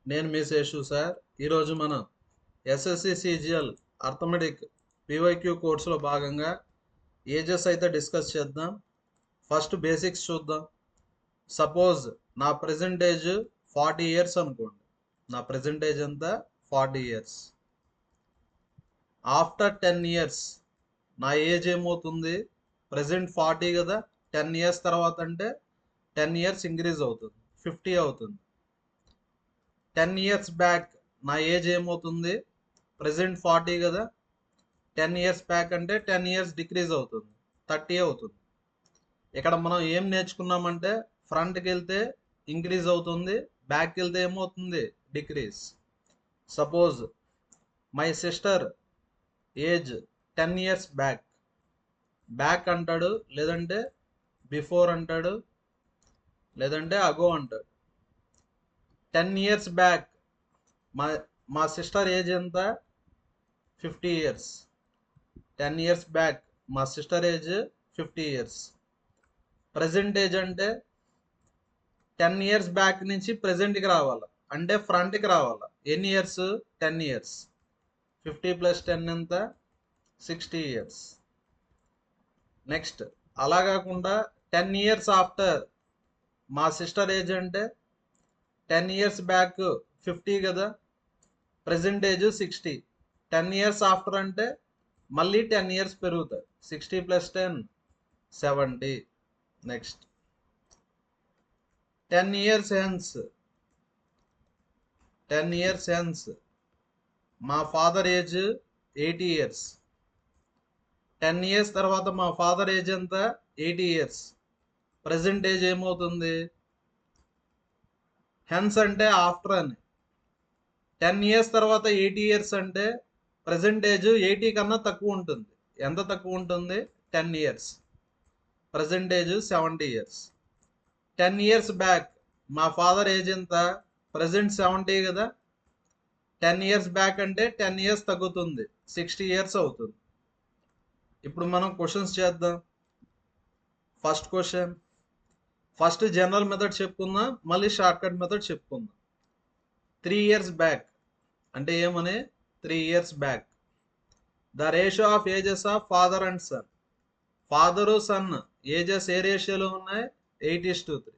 నేను మీ శేషు సార్. ఈరోజు మనం ఎస్ఎస్సి సిజిఎల్ అర్థమెటిక్ పీవైక్యూ కోర్సులో భాగంగా ఏజెస్ అయితే డిస్కస్ చేద్దాం. ఫస్ట్ బేసిక్స్ చూద్దాం. సపోజ్ నా ప్రెజెంట్ ఏజ్ 40 ఇయర్స్ అనుకోండి. నా ప్రెజెంట్ ఏజ్ ఎంత? 40 ఇయర్స్. ఆఫ్టర్ 10 ఇయర్స్ నా ఏజ్ ఏమవుతుంది? ప్రెజెంట్ 40 కదా, 10 ఇయర్స్ తర్వాత అంటే 10 ఇయర్స్ ఇంక్రీజ్ అవుతుంది, 50 అవుతుంది. 10 ఇయర్స్ బ్యాక్ నా ఏజ్ ఏమవుతుంది? ప్రెజెంట్ 40 కదా, 10 ఇయర్స్ బ్యాక్ అంటే 10 ఇయర్స్ డిక్రీజ్ అవుతుంది, 30 అవుతుంది. ఇక్కడ మనం ఏం నేర్చుకున్నామంటే ఫ్రంట్కి వెళ్తే ఇంక్రీజ్ అవుతుంది, బ్యాక్కి వెళ్తే ఏమవుతుంది? Decrease. Suppose my sister age 10 years back. Back అంటాడు, లేదంటే బిఫోర్ అంటాడు, లేదంటే అగో అంటాడు. 10 ఇయర్స్ బ్యాక్ మా సిస్టర్ ఏజ్ ఎంత? 50 ఇయర్స్. 10 ఇయర్స్ బ్యాక్ మా sister age 50 years. Present age అంటే 10 ఇయర్స్ బ్యాక్ నుంచి ప్రజెంట్కి రావాలి, అంటే ఫ్రంట్కి రావాలి. ఎన్ని ఇయర్స్? 10 ఇయర్స్. 50 ప్లస్ 10 ఎంత? 60 ఇయర్స్. నెక్స్ట్ అలా కాకుండా 10 ఇయర్స్ ఆఫ్టర్ మా సిస్టర్ ఏజ్ అంటే 10 ఇయర్స్ బ్యాక్ 50 కదా, ప్రజెంట్ ఏజ్ 60. 10 ఇయర్స్ ఆఫ్టర్ అంటే మళ్ళీ 10 ఇయర్స్ పెరుగుతాయి. 60 plus 10 70. Next 10 years hence. 10 years hence మా ఫాదర్ ఏజ్ 80 ఇయర్స్. 10 ఇయర్స్ తర్వాత మా ఫాదర్ ఏజ్ ఎంత? 80 ఇయర్స్. ప్రజెంట్ ఏజ్ ఏమవుతుంది? హెన్స్ అంటే ఆఫ్టర్ అని. 10 ఇయర్స్ తర్వాత 80 ఇయర్స్ అంటే ప్రజెంట్ ఏజ్ 80 కన్నా తక్కువ ఉంటుంది. ఎంత తక్కువ ఉంటుంది? 10 years. Present age 70 years. 10 years back మా ఫాదర్ ఏజ్ ఎంత? ప్రజెంట్ 70 కదా, 10 ఇయర్స్ బ్యాక్ అంటే 10 ఇయర్స్ తగ్గుతుంది, 60 ఇయర్స్ అవుతుంది. ఇప్పుడు మనం క్వశ్చన్స్ చేద్దాం. First question, first general method చెప్పుకుందాం, మళ్ళీ షార్ట్ కట్ మెథడ్ చెప్పుకుందాం. 3 ఇయర్స్ బ్యాక్ అంటే ఏమని? 3 years back the ratio of ages of father and son. Father son ages ఏ రేషియోలో ఉన్నాయి? 8:3.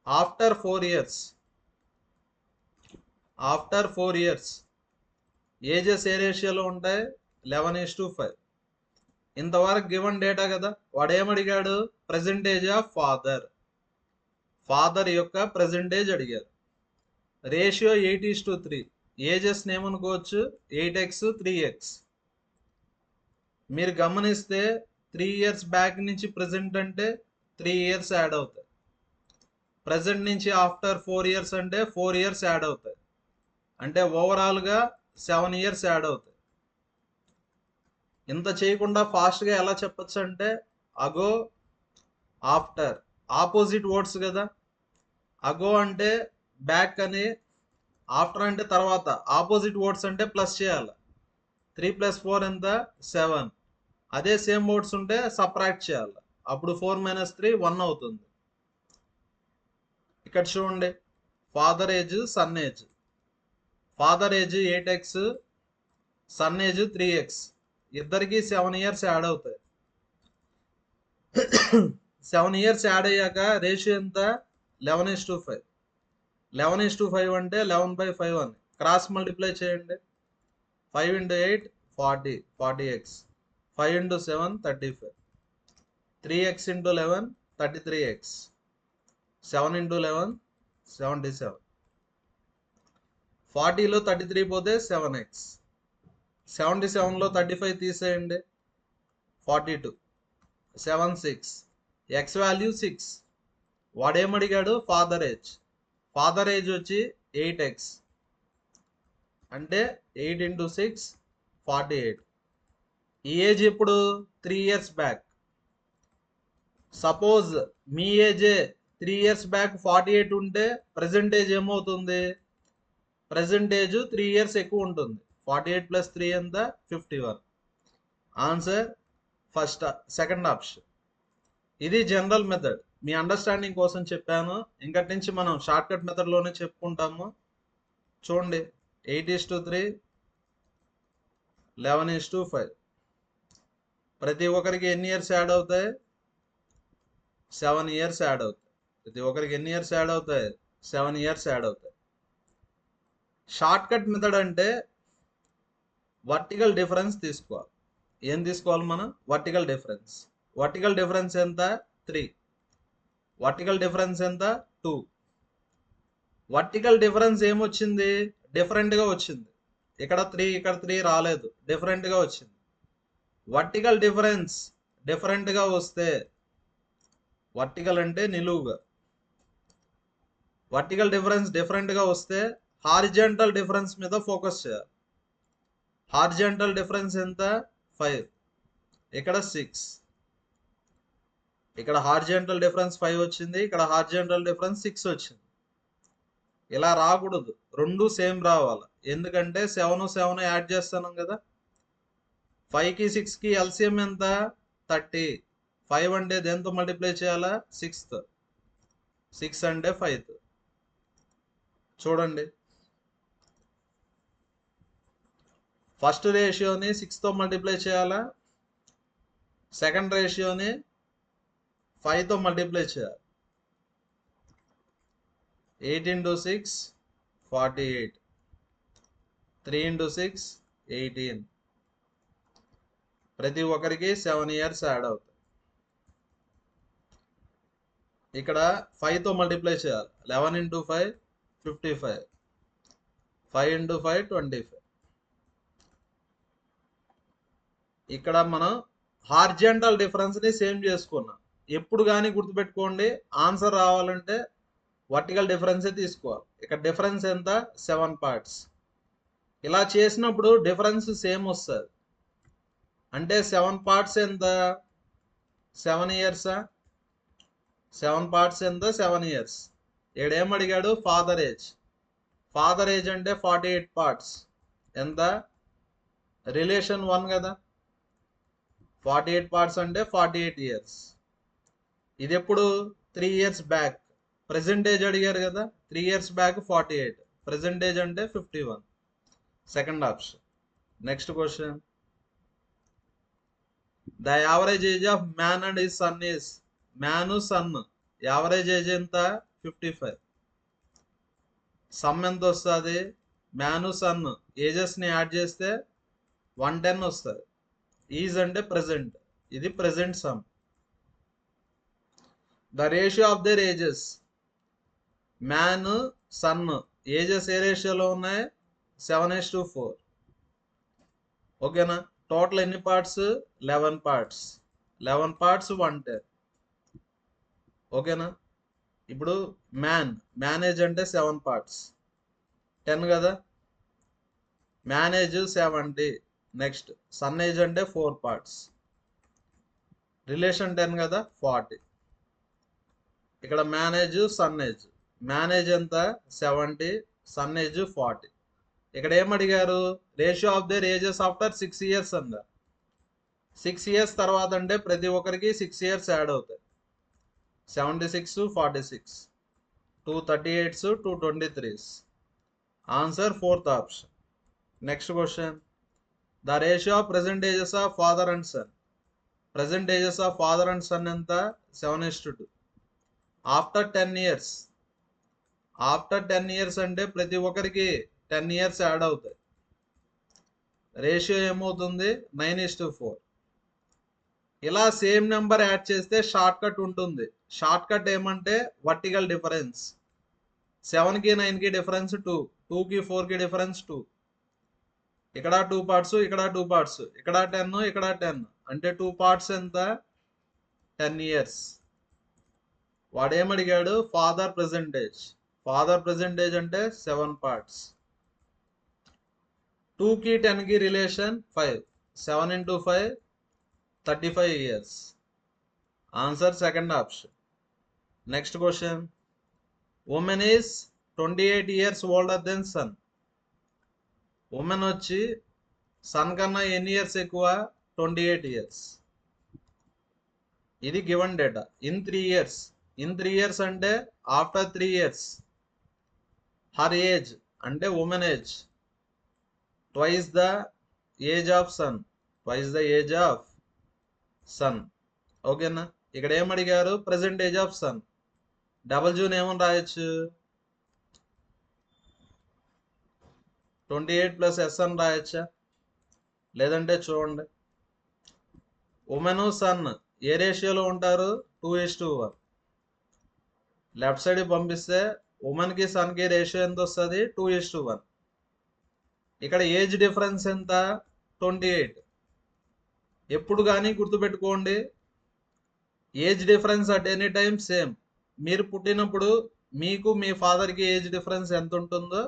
After 4 years, after 4 years ages ఏ రేషియోలో ఉంటాయి? 11:5. ఇంతవరకు గివన్ డేటా కదా. వాడు ఏమడిగాడు? Present age of father. ఫాదర్ యొక్క ప్రెజెంటేజ్ అడిగారు. రేషియో 8:3. ఏజెస్ ఏమనుకోవచ్చు? 8x 3x. మీరు గమనిస్తే 3 ఇయర్స్ బ్యాక్ నుంచి ప్రెజెంట్ అంటే 3 ఇయర్స్ యాడ్ అవుతాయి. ప్రెజెంట్ నుంచి ఆఫ్టర్ 4 ఇయర్స్ అంటే 4 ఇయర్స్ యాడ్ అవుతాయి. అంటే ఓవరాల్గా 7 ఇయర్స్ యాడ్ అవుతాయి. ఇంత చేయకుండా ఫాస్ట్గా ఎలా చెప్పచ్చు అంటే అగో, ఆఫ్టర్, ఆపోజిట్ వర్డ్స్ కదా. అగో అంటే బ్యాక్ అని, ఆఫ్టర్ అంటే తర్వాత. ఆపోజిట్ వర్డ్స్ అంటే ప్లస్ చేయాలి. 3 + 4 ఎంత? 7. అదే సేమ్ వర్డ్స్ ఉంటే సబ్ట్రాక్ట్ చేయాలి. అప్పుడు 4 - 3 1 అవుతుంది. ఇక్కడ చూడండి, father age sun age. Father age 8x, sun age 3x. ఇద్దరికి 7 ఇయర్స్ యాడ్ అవుతాయి. 7 ఇయర్స్ యాడ్ అయ్యాక రేషియో ఎంత? 11:5. 11:5 అంటే 11/5 అని. క్రాస్ మల్టిప్లై చేయండి. 5 × 8 40, 40x. 5 × 7 35. 3x × 11 33x. 7 × 11 77. 40లో 33 పోతే 7x. 77లో 35 తీసేయండి, 42. 7 6. x value 6. వాడేమడిగాడు? Father age. ఫాదర్ ఏజ్ వచ్చి 8x అంటే 8 × 6 48. ఈ ఏజ్ ఇప్పుడు 3 ఇయర్స్ బ్యాక్. సపోజ్ మీ ఏజే 3 ఇయర్స్ బ్యాక్ 48 ఉంటే ప్రజెంట్ ఏజ్ ఏమవుతుంది? ప్రజెంట్ ఏజ్ 3 ఇయర్స్ ఎక్కువ ఉంటుంది. 48 + 3 ఎంత? 51. Answer first, second option. ఇది జనరల్ మెథడ్. మీ అండర్స్టాండింగ్ కోసం చెప్పాను. ఇంకటి నుంచి మనం షార్ట్ కట్ మెథడ్లోనే చెప్పుకుంటాము. చూడండి 8:3, 11:5. ప్రతి ఒక్కరికి ఎన్ని ఇయర్స్ యాడ్ అవుతాయి? 7 ఇయర్స్ యాడ్ అవుతాయి. ప్రతి ఒక్కరికి ఎన్ని ఇయర్స్ యాడ్ అవుతాయి? 7 ఇయర్స్ యాడ్ అవుతాయి. షార్ట్ కట్ మెథడ్ అంటే వర్టికల్ డిఫరెన్స్ తీసుకోవాలి. ఏం తీసుకోవాలి మనం? Vertical difference. వర్టికల్ డిఫరెన్స్ ఎంత? 3. వర్టికల్ డిఫరెన్స్ ఎంత? 2. వర్టికల్ డిఫరెన్స్ ఏమొచ్చింది? డిఫరెంట్గా వచ్చింది. ఇక్కడ 3, ఇక్కడ 3 రాలేదు, డిఫరెంట్గా వచ్చింది. వర్టికల్ డిఫరెన్స్ డిఫరెంట్గా వస్తే, వర్టికల్ అంటే నిలువుగా, వర్టికల్ డిఫరెన్స్ డిఫరెంట్గా వస్తే హారిజాంటల్ డిఫరెన్స్ మీద ఫోకస్ చేయాలి. హారిజాంటల్ డిఫరెన్స్ ఎంత? 5. ఇక్కడ 6. ఇక్కడ హారిజాంటల్ డిఫరెన్స్ 5 వచ్చింది, ఇక్కడ హారిజాంటల్ డిఫరెన్స్ 6 వచ్చింది. ఇలా రాకూడదు, రెండు సేమ్ రావాలి. ఎందుకంటే 7 7 యాడ్ చేస్తున్నాం కదా. 5కి 6కి ఎల్సిఎం ఎంత? 30. 5 అంటే దేంతో మల్టిప్లై చేయాలా? 6తో. 6 అంటే 5. చూడండి, ఫస్ట్ రేషియోని 6తో మల్టిప్లై చేయాలా, సెకండ్ రేషియోని 5తో మల్టిప్లై చేయాలి. 8 into 6 48, 3 into 6 18. ప్రతి ఒక్కరికి 7 ఇయర్స్ యాడ్ అవుతాయి. ఇక్కడ 5తో మల్టిప్లై చేయాలి. 11 into 5 55, 5 into 5 25. ఇక్కడ మనం హార్జెంటల్ డిఫరెన్స్ ని సేమ్ చేసుకున్నాం. ఎప్పుడు కానీ గుర్తుపెట్టుకోండి, ఆన్సర్ రావాలంటే వర్టికల్ డిఫరెన్సే తీసుకోవాలి. ఇక్కడ డిఫరెన్స్ ఎంత? 7 పార్ట్స్. ఇలా చేసినప్పుడు డిఫరెన్స్ సేమ్ వస్తుంది. అంటే 7 పార్ట్స్ ఎంత? 7 ఇయర్సా? 7 పార్ట్స్ ఎంత? 7 ఇయర్స్. ఏడేం అడిగాడు? Father age. ఫాదర్ ఏజ్ అంటే 48 పార్ట్స్. ఎంత? రిలేషన్ 1 కదా. 48 పార్ట్స్ అంటే 48 ఇయర్స్. ఇది ఎప్పుడు? 3 ఇయర్స్ బ్యాక్. ప్రెసెంటేజ్ అడిగారు కదా, 3 ఇయర్స్ బ్యాక్ 48, ప్రెసెంటేజ్ అంటే 51. Second option. Next question. The average age of man and his son is. Man son average age ఎంత? 55. సమ్ ఎంత వస్తుంది? మ్యాన్ సన్ ఏజెస్ ని యాడ్ చేస్తే 110 వస్తుంది. ఈజ్ అంటే ప్రెసెంట్, ఇది present sum. The ratio of their ages. Man son ages ఏ రేషియోలో ఉన్నాయి? 7:4. ఓకేనా. టోటల్ ఎన్ని పార్ట్స్? 11 పార్ట్స్. 11 పార్ట్స్ 110. ఓకేనా. ఇప్పుడు మ్యానేజ్ అంటే 7 పార్ట్స్, 10 కదా. మ్యానేజ్ 70. నెక్స్ట్ సన్ ఏజ్ అంటే 4 పార్ట్స్, రిలేషన్ 10 కదా, 40. ఇక్కడ మ్యానేజ్ సన్ ఏజ్. మ్యానేజ్ ఎంత? 70, సన్ ఏజ్ 40. ఇక్కడ ఏమడిగారు? Ratio of their ages after 6 years అంద. 6 ఇయర్స్ తర్వాత అంటే ప్రతి ఒక్కరికి 6 ఇయర్స్ యాడ్ అవుతాయి. 76, 46, 2 38s, 2 23s. Answer fourth option. Next question. The ratio of present ages of father and son. Present ages of father and son ఎంత? 7:2. After 10 years. After 10 years అంటే ప్రతి ఒక్కరికి 10 ఇయర్స్ యాడ్ అవుతాయి. రేషియో ఏమవుతుంది? 9:4. ఇలా same number add చేస్తే short cut ఉంటుంది. Short cut ఏమంటే వర్టికల్ డిఫరెన్స్. 7కి 9కి డిఫరెన్స్ 2, 2కి 4కి డిఫరెన్స్ 2. ఇక్కడ 2 పార్ట్స్, ఇక్కడ 2 పార్ట్స్, ఇక్కడ 10, ఇక్కడ 10. అంటే 2 పార్ట్స్ ఎంత? 10 ఇయర్స్. వాడేమడిగాడు? Father present age. ఫాదర్ ప్రెసెంటేజ్ అంటే 7 పార్ట్స్. 2కి 10కి relation 5. 7 into 5 35 years. Answer second option. Next question. Women is 28 years older than son. Women వచ్చి సన్ కన్నా ఎన్ని ఇయర్స్ ఎక్కువ? 28 ఇయర్స్. ఇది given data. In 3 years. In 3 years అంటే ఆఫ్టర్ 3 ఇయర్స్ హర్ ఏజ్ అంటే women age twice the age of son, twice the age of sun. ఓకేనా? ఇక్కడ ఏమడిగారు? Present age of son. Double జూన్ ఏమని రాయొచ్చు? 28 ప్లస్ ఎస్ అని రాయొచ్చా? లేదంటే చూడండి, ఉమెన్ సన్ ఏ రేషియోలో ఉంటారు? 2:1. లెఫ్ట్ సైడ్ పంపిస్తే ఉమెన్ కి సన్ కి రేషియో ఎంత వస్తుంది? 2:1. ఇక్కడ ఏజ్ డిఫరెన్స్ ఎంత? 28. ఎప్పుడు కానీ గుర్తుపెట్టుకోండి, age difference at any time same. మీరు పుట్టినప్పుడు మీకు మీ ఫాదర్కి ఏజ్ డిఫరెన్స్ ఎంత ఉంటుందో,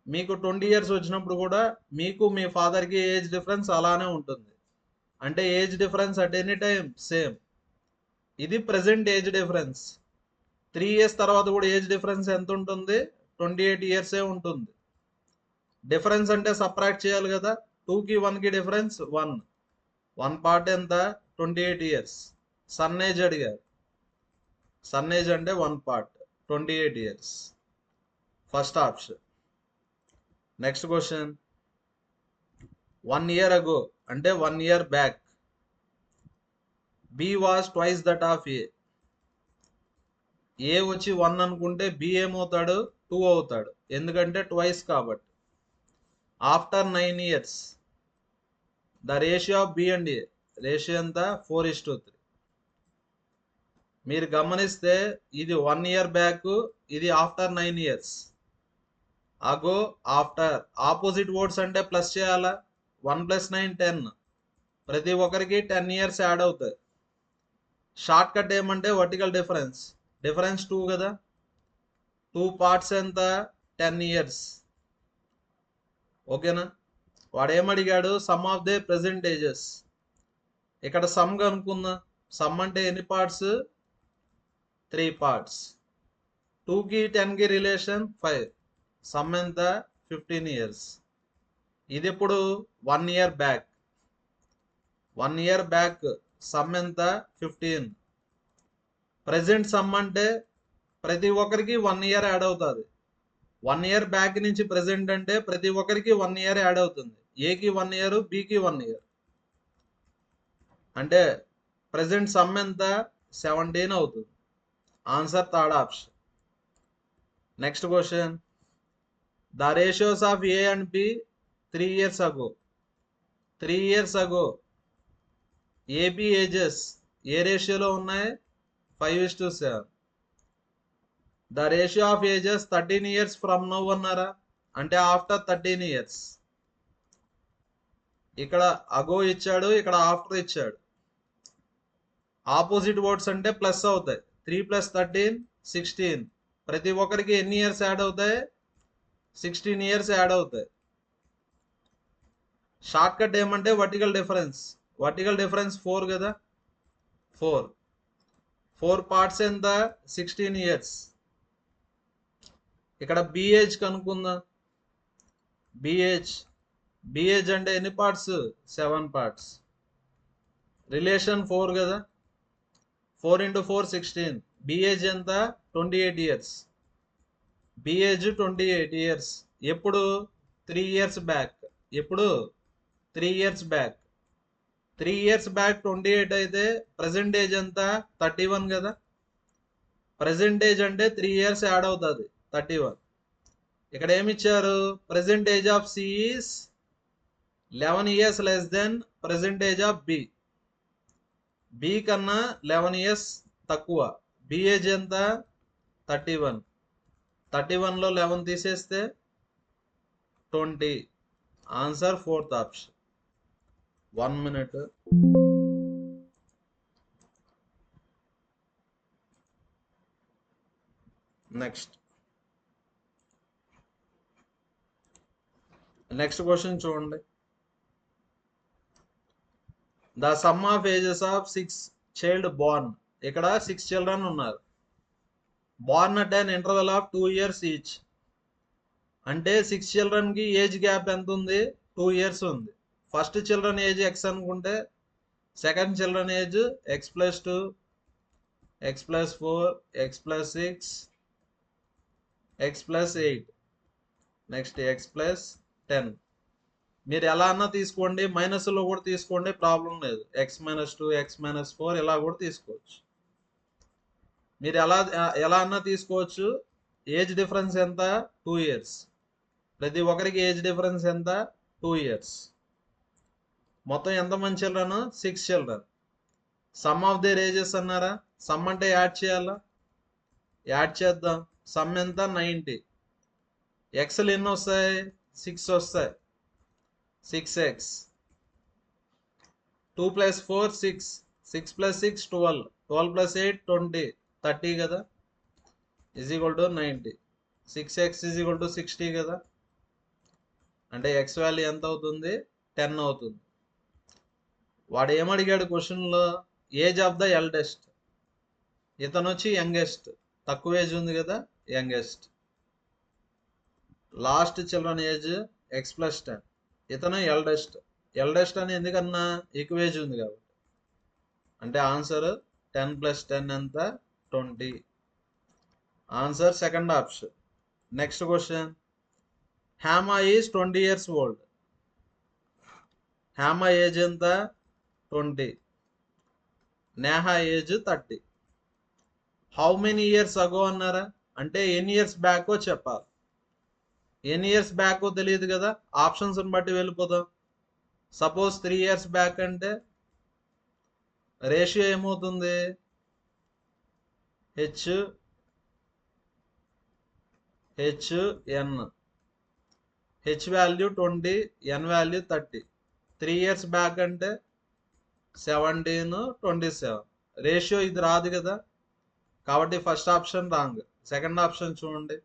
మీకు 20 ఇయర్స్ వచ్చినప్పుడు కూడా మీకు మీ ఫాదర్కి ఏజ్ డిఫరెన్స్ అలానే ఉంటుంది. అంటే age difference at any time same. ఇది ప్రెసెంట్ ఏజ్ డిఫరెన్స్. 3 ఇయర్స్ తర్వాత కూడా ఏజ్ డిఫరెన్స్ ఎంత ఉంటుంది? 28 ఇయర్సే ఉంటుంది. డిఫరెన్స్ అంటే సబ్ట్రాక్ట్ చేయాలి కదా. 2కి 1కి డిఫరెన్స్ 1. 1 పార్ట్ ఎంత? 28 ఇయర్స్. సన్ ఏజ్ అడిగారు. సన్ ఏజ్ అంటే 1 part 28 years. First option. Next question, 1 year ago అంటే 1 year back B was twice that of A. A వచ్చి 1 అనుకుంటే బి ఏమవుతాడు? 2 అవుతాడు, ఎందుకంటే ట్వైస్ కాబట్టి. After 9 years the ratio of B and A ratio ఎంత? 4:3. మీరు గమనిస్తే ఇది 1 ఇయర్ బ్యాక్, ఇది after 9 years. Ago, after, opposite words అంటే ప్లస్ చేయాలా? 1 + 9 10. ప్రతి ఒక్కరికి 10 ఇయర్స్ యాడ్ అవుతాయి. షార్ట్ కట్ ఏమంటే వర్టికల్ డిఫరెన్స్. డిఫరెన్స్ 2 కదా. 2 పార్ట్స్ ఎంత? 10 ఇయర్స్. ఓకేనా? వాడు ఏమడిగాడు? Sum of the present ages. ఇక్కడ సమ్ కనుక్కుందాం. సమ్ అంటే ఎన్ని పార్ట్స్? 3 పార్ట్స్. 2కి 10కి రిలేషన్ 5. సమ్ ఎంత? 15 ఇయర్స్. ఇది ఇప్పుడు 1 year back. 1 year back some ఎంత? 15. ప్రెసెంట్ సమ్ అంటే ప్రతి ఒక్కరికి 1 ఇయర్ యాడ్ అవుతుంది. 1 ఇయర్ బ్యాక్ నుంచి ప్రెసెంట్ అంటే ప్రతి ఒక్కరికి 1 ఇయర్ యాడ్ అవుతుంది. ఏకి 1 ఇయర్, బికి 1 ఇయర్. అంటే ప్రెసెంట్ సమ్ ఎంత? 17 అవుతుంది. Answer third option. Next question, the ratios of A and B 3 years ago. 3 years అగో ఏబి ఏజెస్ ఏ రేషియోలో ఉన్నాయి? 5:7. The ratio of ages 13 years from now అన్నారా? అంటే ఆఫ్టర్ 13 ఇయర్స్. ఇక్కడ అగో ఇచ్చాడు, ఇక్కడ ఆఫ్టర్ ఇచ్చాడు. ఆపోజిట్ వర్డ్స్ అంటే ప్లస్ అవుతాయి. 3 + 13 16. ప్రతి ఒక్కరికి ఎన్ని ఇయర్స్ యాడ్ అవుతాయి? 16 ఇయర్స్ యాడ్ అవుతాయి. షార్ట్ కట్ ఏమంటే వర్టికల్ డిఫరెన్స్. వర్టికల్ డిఫరెన్స్ 4 కదా. 4 పార్ట్స్ ఎంత? 16 ఇయర్స్. ఇక్కడ బిఏజ్ కనుక్కుందాం. బిఏజ్ అంటే ఎన్ని పార్ట్స్? 7 పార్ట్స్. రిలేషన్ 4 కదా. 4 × 4 16. బిఏజ్ ఎంత? 28 ఇయర్స్. బిఏజ్ 28 ఇయర్స్. ఎప్పుడు? 3 ఇయర్స్ బ్యాక్. ఎప్పుడు? 3 ఇయర్స్ బ్యాక్. 3 ఇయర్స్ బ్యాక్ 28 అయితే ప్రెసెంట్ ఏజ్ ఎంత? 31 కదా. ప్రెసెంట్ ఏజ్ అంటే 3 ఇయర్స్ యాడ్ అవుతుంది, 31. ఇక్కడ ఏమి ఇచ్చారు? Present age of C is 11 years less than present age of B. B కన్నా 11 ఇయర్స్ తక్కువ. బి ఏజ్ ఎంత? 31. 31లో 11 తీసేస్తే 20. Answer fourth option. 1 minute. Next question చూడండి. The sum of ages of 6 child born. ఇక్కడ 6 చిల్డ్రన్ ఉన్నారు. Born at an interval of 2 years each. అంటే 6 children కి age gap ఎంత ఉంది? 2 ఇయర్స్ ఉంది. ఫస్ట్ చిల్డ్రన్ ఏజ్ ఎక్స్ అనుకుంటే second children age x+2, x+4, x+6, X plus 8, next X plus 10. మీరు ఎలా అన్నా తీసుకోండి, మైనస్లో కూడా తీసుకోండి, ప్రాబ్లం లేదు. x-2, x-4 ఇలా కూడా తీసుకోవచ్చు. మీరు ఎలా అన్నా తీసుకోవచ్చు. ఏజ్ డిఫరెన్స్ ఎంత? 2 years. ప్రతి ఒక్కరికి ఏజ్ డిఫరెన్స్ ఎంత? 2 years. మొత్తం ఎంతమంది children? 6 children. Some of their ages అన్నారా? సమ్ అంటే యాడ్ చేయాలా? యాడ్ చేద్దాం. సమ్ ఎంత? 90. ఎక్స్లు ఎన్ని వస్తాయి? 6 వస్తాయి. 6x. 2 + 4 6. 6 + 6 12. 12 + 8 20. 30 కదా, = 90. 6x = 60 కదా. అంటే ఎక్స్ వాల్యూ ఎంత అవుతుంది? 10 అవుతుంది. వాడు ఏమడిగాడు క్వశ్చన్లో? Age of the eldest. ఇతను వచ్చి యంగెస్ట్, తక్కువ ఏజ్ ఉంది కదా, youngest. Last children age x+10. ఇతను ఎల్డెస్ట్. ఎల్డెస్ట్ అని ఎందుకన్నా? ఎక్కువ ఏజ్ ఉంది కాబట్టి. అంటే ఆన్సర్ 10 + 10 ఎంత? 20. Answer second option. Next question. Hyama is 20 years old. హ్యామా ఏజ్ ఎంత? 20. Neha age 30. How many years ago అన్నారా? అంటే ఎన్ని ఇయర్స్ బ్యాకో చెప్పాలి. ఎన్ని ఇయర్స్ బ్యాకో తెలియదు కదా, ఆప్షన్స్ని బట్టి వెళ్ళిపోదాం. సపోజ్ 3 years బ్యాక్ అంటే రేషియో ఏమవుతుంది? HN. హెచ్ వాల్యూ 20, ఎన్ వాల్యూ 30. 3 years బ్యాక్ అంటే 17, 27. రేషియో ఇది రాదు కదా, కాబట్టి first option wrong. Second option చూడండి,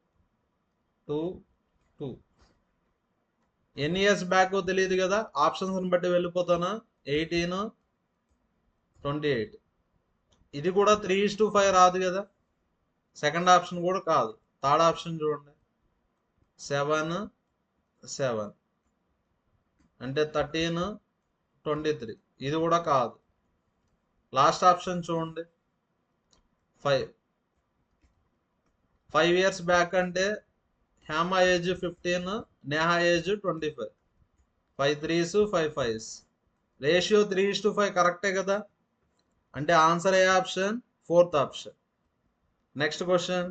2, 2. ఎన్ని ఇయర్స్ బ్యాక్ తెలియదు కదా, ఆప్షన్స్ని బట్టి వెళ్ళిపోతానా? 18, 28. ఇది కూడా 3:5 రాదు కదా, సెకండ్ ఆప్షన్ కూడా కాదు. థర్డ్ ఆప్షన్ చూడండి, 7, 7. అంటే 13, 23. ఇది కూడా కాదు. లాస్ట్ ఆప్షన్ చూడండి, 5. 5 years బ్యాక్ అంటే Hyama age 15, Neha age 25. 5 3s, 5 5s. Ratio 3:5 కరెక్టే కదా, అంటే ఆన్సర్ ఏ option? Fourth option. Next question.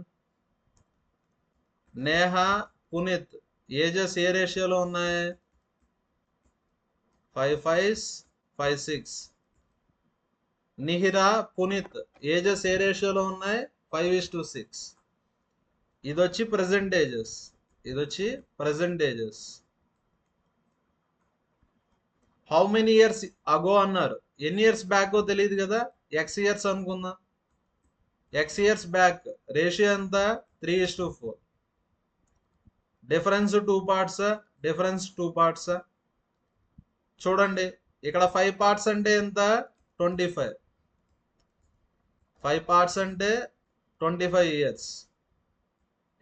Neha, Puneet ages ఏ రేషియోలో ఉన్నాయి? 5 5s, 5 6. నిహిరా, పునీత్ ఏజెస్ ఏ రేషియోలో ఉన్నాయి? 5:6. ఇది వచ్చి ప్రెజెంటేజెస్. హౌ మెనీ ఇయర్స్ అగో అన్నారు. ఎన్ని ఇయర్స్ బ్యాకో తెలియదు కదా, ఎక్స్ ఇయర్స్ అనుకుందాం. ఎక్స్ ఇయర్స్ బ్యాక్ రేషియో ఎంత? 3:4. Difference 2 parts. చూడండి, ఇక్కడ 5 parts అంటే ఎంత? 25. 5 parts అంటే 25 years.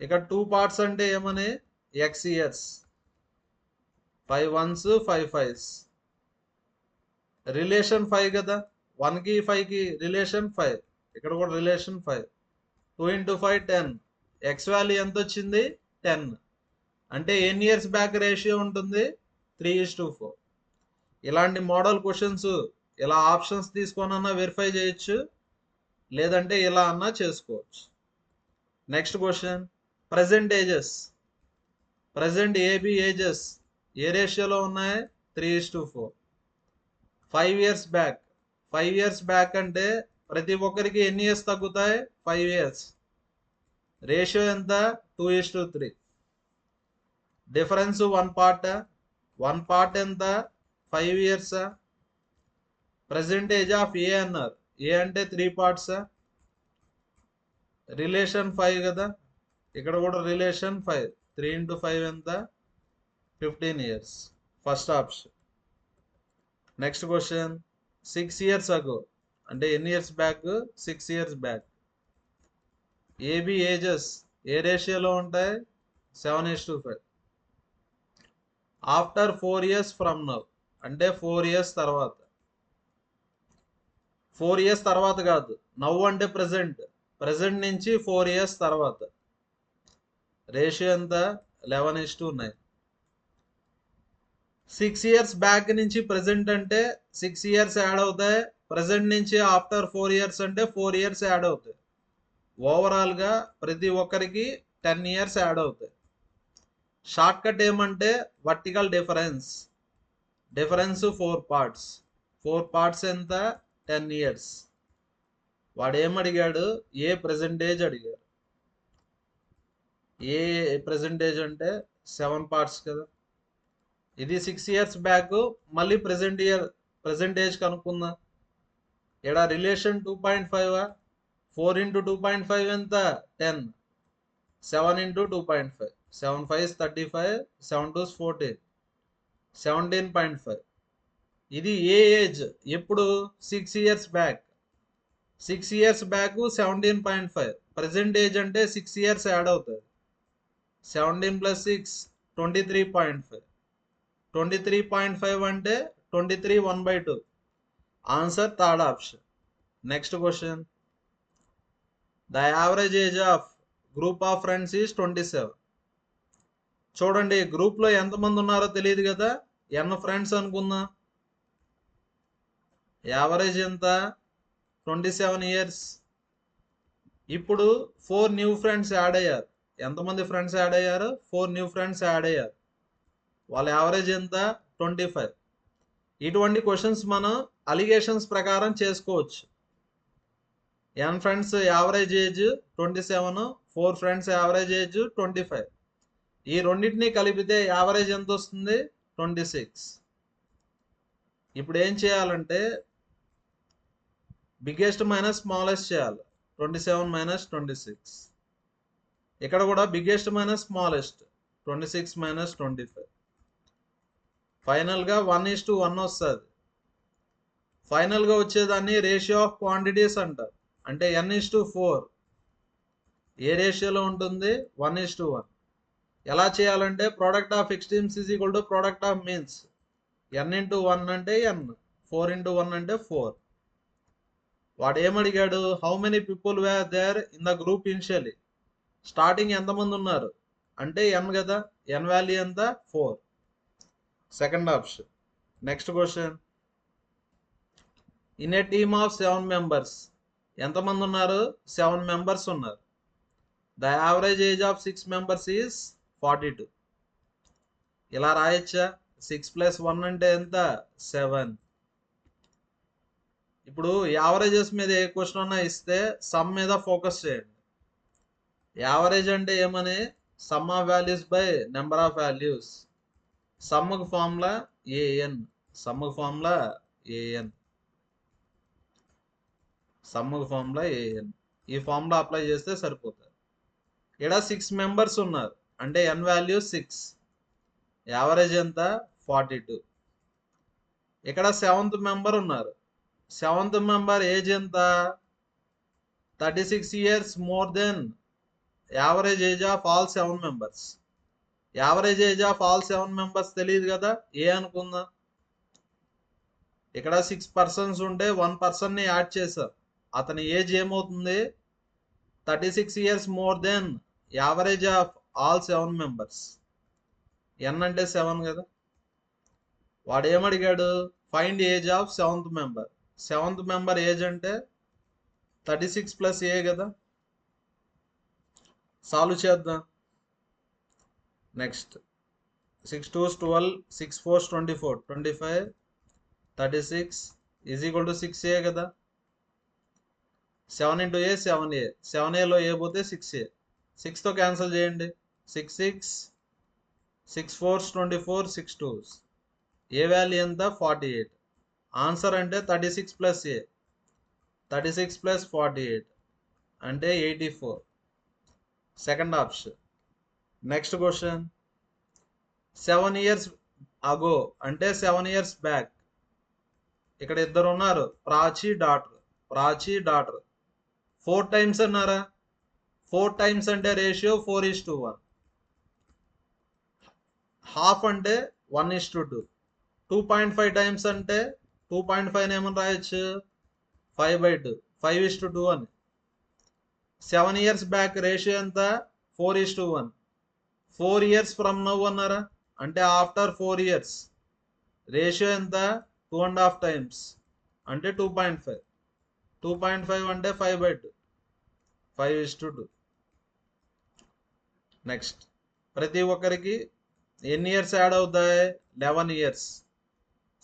ఇక్కడ 2 parts అంటే ఏమని? X years. 5 1s, 5 5s. Relation 5 కదా, 1కి 5కి రిలేషన్ 5. ఇక్కడ కూడా రిలేషన్ 5. 2 × 5 10. ఎక్స్ వాల్యూ ఎంత వచ్చింది? 10. అంటే ఎన్ని ఇయర్స్ బ్యాక్ రేషియో ఉంటుంది? 3:4. ఇలాంటి మోడల్ క్వశ్చన్స్ ఇలా ఆప్షన్స్ తీసుకొనన్నా వెరిఫై చేయొచ్చు, లేదంటే ఇలా అన్నా చేసుకోవచ్చు. Next question. Present A B ages ఏ రేషియోలో ఉన్నాయి? 3:4. 5 years బ్యాక్ అంటే ప్రతి ఒక్కరికి ఎన్ని ఇయర్స్ తగ్గుతాయి? 5 years. రేషియో ఎంత? 2:3. డిఫరెన్స్ 1 part ఎంత? 5 years. పర్సెంటేజ్ ఆఫ్ ఏ అన్నారు. ఏ అంటే 3 parts. రిలేషన్ 5 కదా, ఇక్కడ కూడా రిలేషన్ 5. 3 × 5 ఎంత? 15 years. First option. Next question. 6 years ago అంటే ఎన్ని years back? 6 years back. A B ages ఏ రేషియోలో ఉంటాయి? 7:5. ఆఫ్టర్ 4 years ఫ్రమ్ నౌ అంటే 4 years తర్వాత. 4 years తర్వాత కాదు, నవ్వు అంటే ప్రెసెంట్ నుంచి 4 years తర్వాత. రేషియో ఎంత 11:9. 6 ఇయర్స్ బ్యాక్ నుంచి ప్రెసెంట్ అంటే 6 ఇయర్స్ యాడ్ అవుతాయి. ప్రెసెంట్ నుంచి ఆఫ్టర్ 4 ఇయర్స్ అంటే 4 ఇయర్స్ యాడ్ అవుతాయి. ఓవరాల్గా ప్రతి ఒక్కరికి 10 ఇయర్స్ యాడ్ అవుతాయి. షార్ట్ కట్ ఏమంటే వర్టికల్ డిఫరెన్స్ 4 పార్ట్స్. 4 పార్ట్స్ ఎంత 10 ఇయర్స్. వాడు ఏమడిగాడు, ఏ పర్సెంటేజ్ అడిగాడు. ఏ పర్సెంటేజ్ అంటే 7 పార్ట్స్ కదా. ఇది 6 ఇయర్స్ బ్యాక్. మళ్ళీ ప్రెసెంట్ ఏజ్ కనుక్కుందాం. ఇక్కడ రిలేషన్ 2.5 4 ఇంటూ 2.5 ఎంత 10. 7 ఇంటూ 2.5 7 5 35 7 2 14 17.5. ఇది ఏ ఏజ్ ఎప్పుడు 6 years back. 6 years back 17.5. Present age అంటే 6 ఇయర్స్ యాడ్ అవుతుంది. 17 + 6 23.5. 23.5 అంటే 23 1/2. Answer third option. Next question. The average age of group of friends is 27. చూడండి, గ్రూప్లో ఎంతమంది ఉన్నారో తెలియదు కదా, n ఫ్రెండ్స్ అనుకుందాం. యావరేజ్ ఎంత 27 ఇయర్స్. ఇప్పుడు 4 న్యూ ఫ్రెండ్స్ యాడ్ అయ్యారు. ఎంతమంది ఫ్రెండ్స్ యాడ్ అయ్యారు? 4 న్యూ ఫ్రెండ్స్ యాడ్ అయ్యారు. వాళ్ళ యావరేజ్ ఎంత 25. ఇటువంటి క్వశ్చన్స్ మనం అలిగేషన్స్ ప్రకారం చేసుకోవచ్చు. n friends average age 27, 4 friends average age 25. ఈ రెండింటిని కలిపితే యావరేజ్ ఎంత వస్తుంది 26. ఇప్పుడు ఏం చేయాలంటే బిగ్గెస్ట్ మైనస్ స్మాలెస్ట్ చేయాలి. 27 మైనస్ 26. ఇక్కడ కూడా బిగ్గెస్ట్ మైనస్ స్మాలెస్ట్ 26 మైనస్ 25. ఫైనల్గా 1:1 వస్తుంది. ఫైనల్గా వచ్చేదాన్ని రేషియో ఆఫ్ క్వాంటిటీస్ అంటారు. అంటే n:4 ఏ రేషియోలో ఉంటుంది 1:1. ఎలా చేయాలంటే product of extremes is equal to product of means. n × 1 అంటే n, 4 × 1 అంటే 4. వాడు ఏమడిగాడు, how many people were there in the group initially. Starting ఎంతమంది ఉన్నారు అంటే n కదా, n వాల్యూ ఎంత 4. Second option. Next question. In a team of 7 members. ఎంతమంది ఉన్నారు 7 మెంబర్స్ ఉన్నారు. The average age of 6 members is 42. ఇలా రాయొచ్చా, 6 + 1 అంటే ఎంత 7. ఇప్పుడు యావరేజెస్ మీద ఏ క్వశ్చన్ అన్నా ఇస్తే సమ్ మీద ఫోకస్ చేయండి. యావరేజ్ అంటే ఏమని, sum of values by number of values. సమ్ముకు ఫార్ములా an. సమ్ముకు ఫార్ములా an. సమ్ముకు ఫార్ములా an. ఈ ఫార్ములా అప్లై చేస్తే సరిపోతుంది. ఇక్కడ 6 మెంబర్స్ ఉన్నారు అంటే n వాల్యూ 6. యావరేజ్ ఎంత 42. ఇక్కడ 7th మెంబర్ ఉన్నారు. 7th మెంబర్ ఏజ్ ఎంత 36 years more than average age of all 7 members. Average age of all 7 members తెలియదు కదా, ఏ అనుకుందాం. ఇక్కడ 6 పర్సన్స్ ఉంటే 1 పర్సన్ని యాడ్ చేశారు. అతని ఏజ్ ఏమవుతుంది 36 years more than average of all 7 members. n అంటే 7 కదా. వాడు ఏమడిగాడు, find age of 7th member. 7th member age అంటే 36 + a కదా. సాల్వ్ చేద్దాం. Next 6 2s 12, 6 4s 24, 25, 36 is equal to 6a కదా. 7 × a 7a. 7aలో ఏ పోతే 6a. 6తో క్యాన్సిల్ చేయండి. 6 6 6 4s 24, 6 2s. ఏ వాల్యూ ఎంత 48. ఆన్సర్ అంటే 36 + a. 36 + 48 అంటే 84. Second option. Next question. 7 years ago అంటే 7 ఇయర్స్ బ్యాక్. ఇక్కడ ఇద్దరు ఉన్నారు, ప్రాచీ డాటర్. 4 టైమ్స్ అన్నారా. 4 టైమ్స్ అంటే రేషియో 4:1. హాఫ్ అంటే 1:2. 2.5 టైమ్స్ అంటే 2.5 ఏమని రాయొచ్చు 5/2, 5:2 అని. 7 ఇయర్స్ బ్యాక్ రేషియో ఎంత 4:1. 4 years ఫ్రమ్ నౌ అన్నారా, అంటే ఆఫ్టర్ 4 years. రేషియో ఎంత, 2.5 times అంటే 2.5. 2.5 అంటే 5/2, 5:2. నెక్స్ట్, ప్రతి ఒక్కరికి ఎన్ని ఇయర్స్ యాడ్ అవుతాయి, 11 years.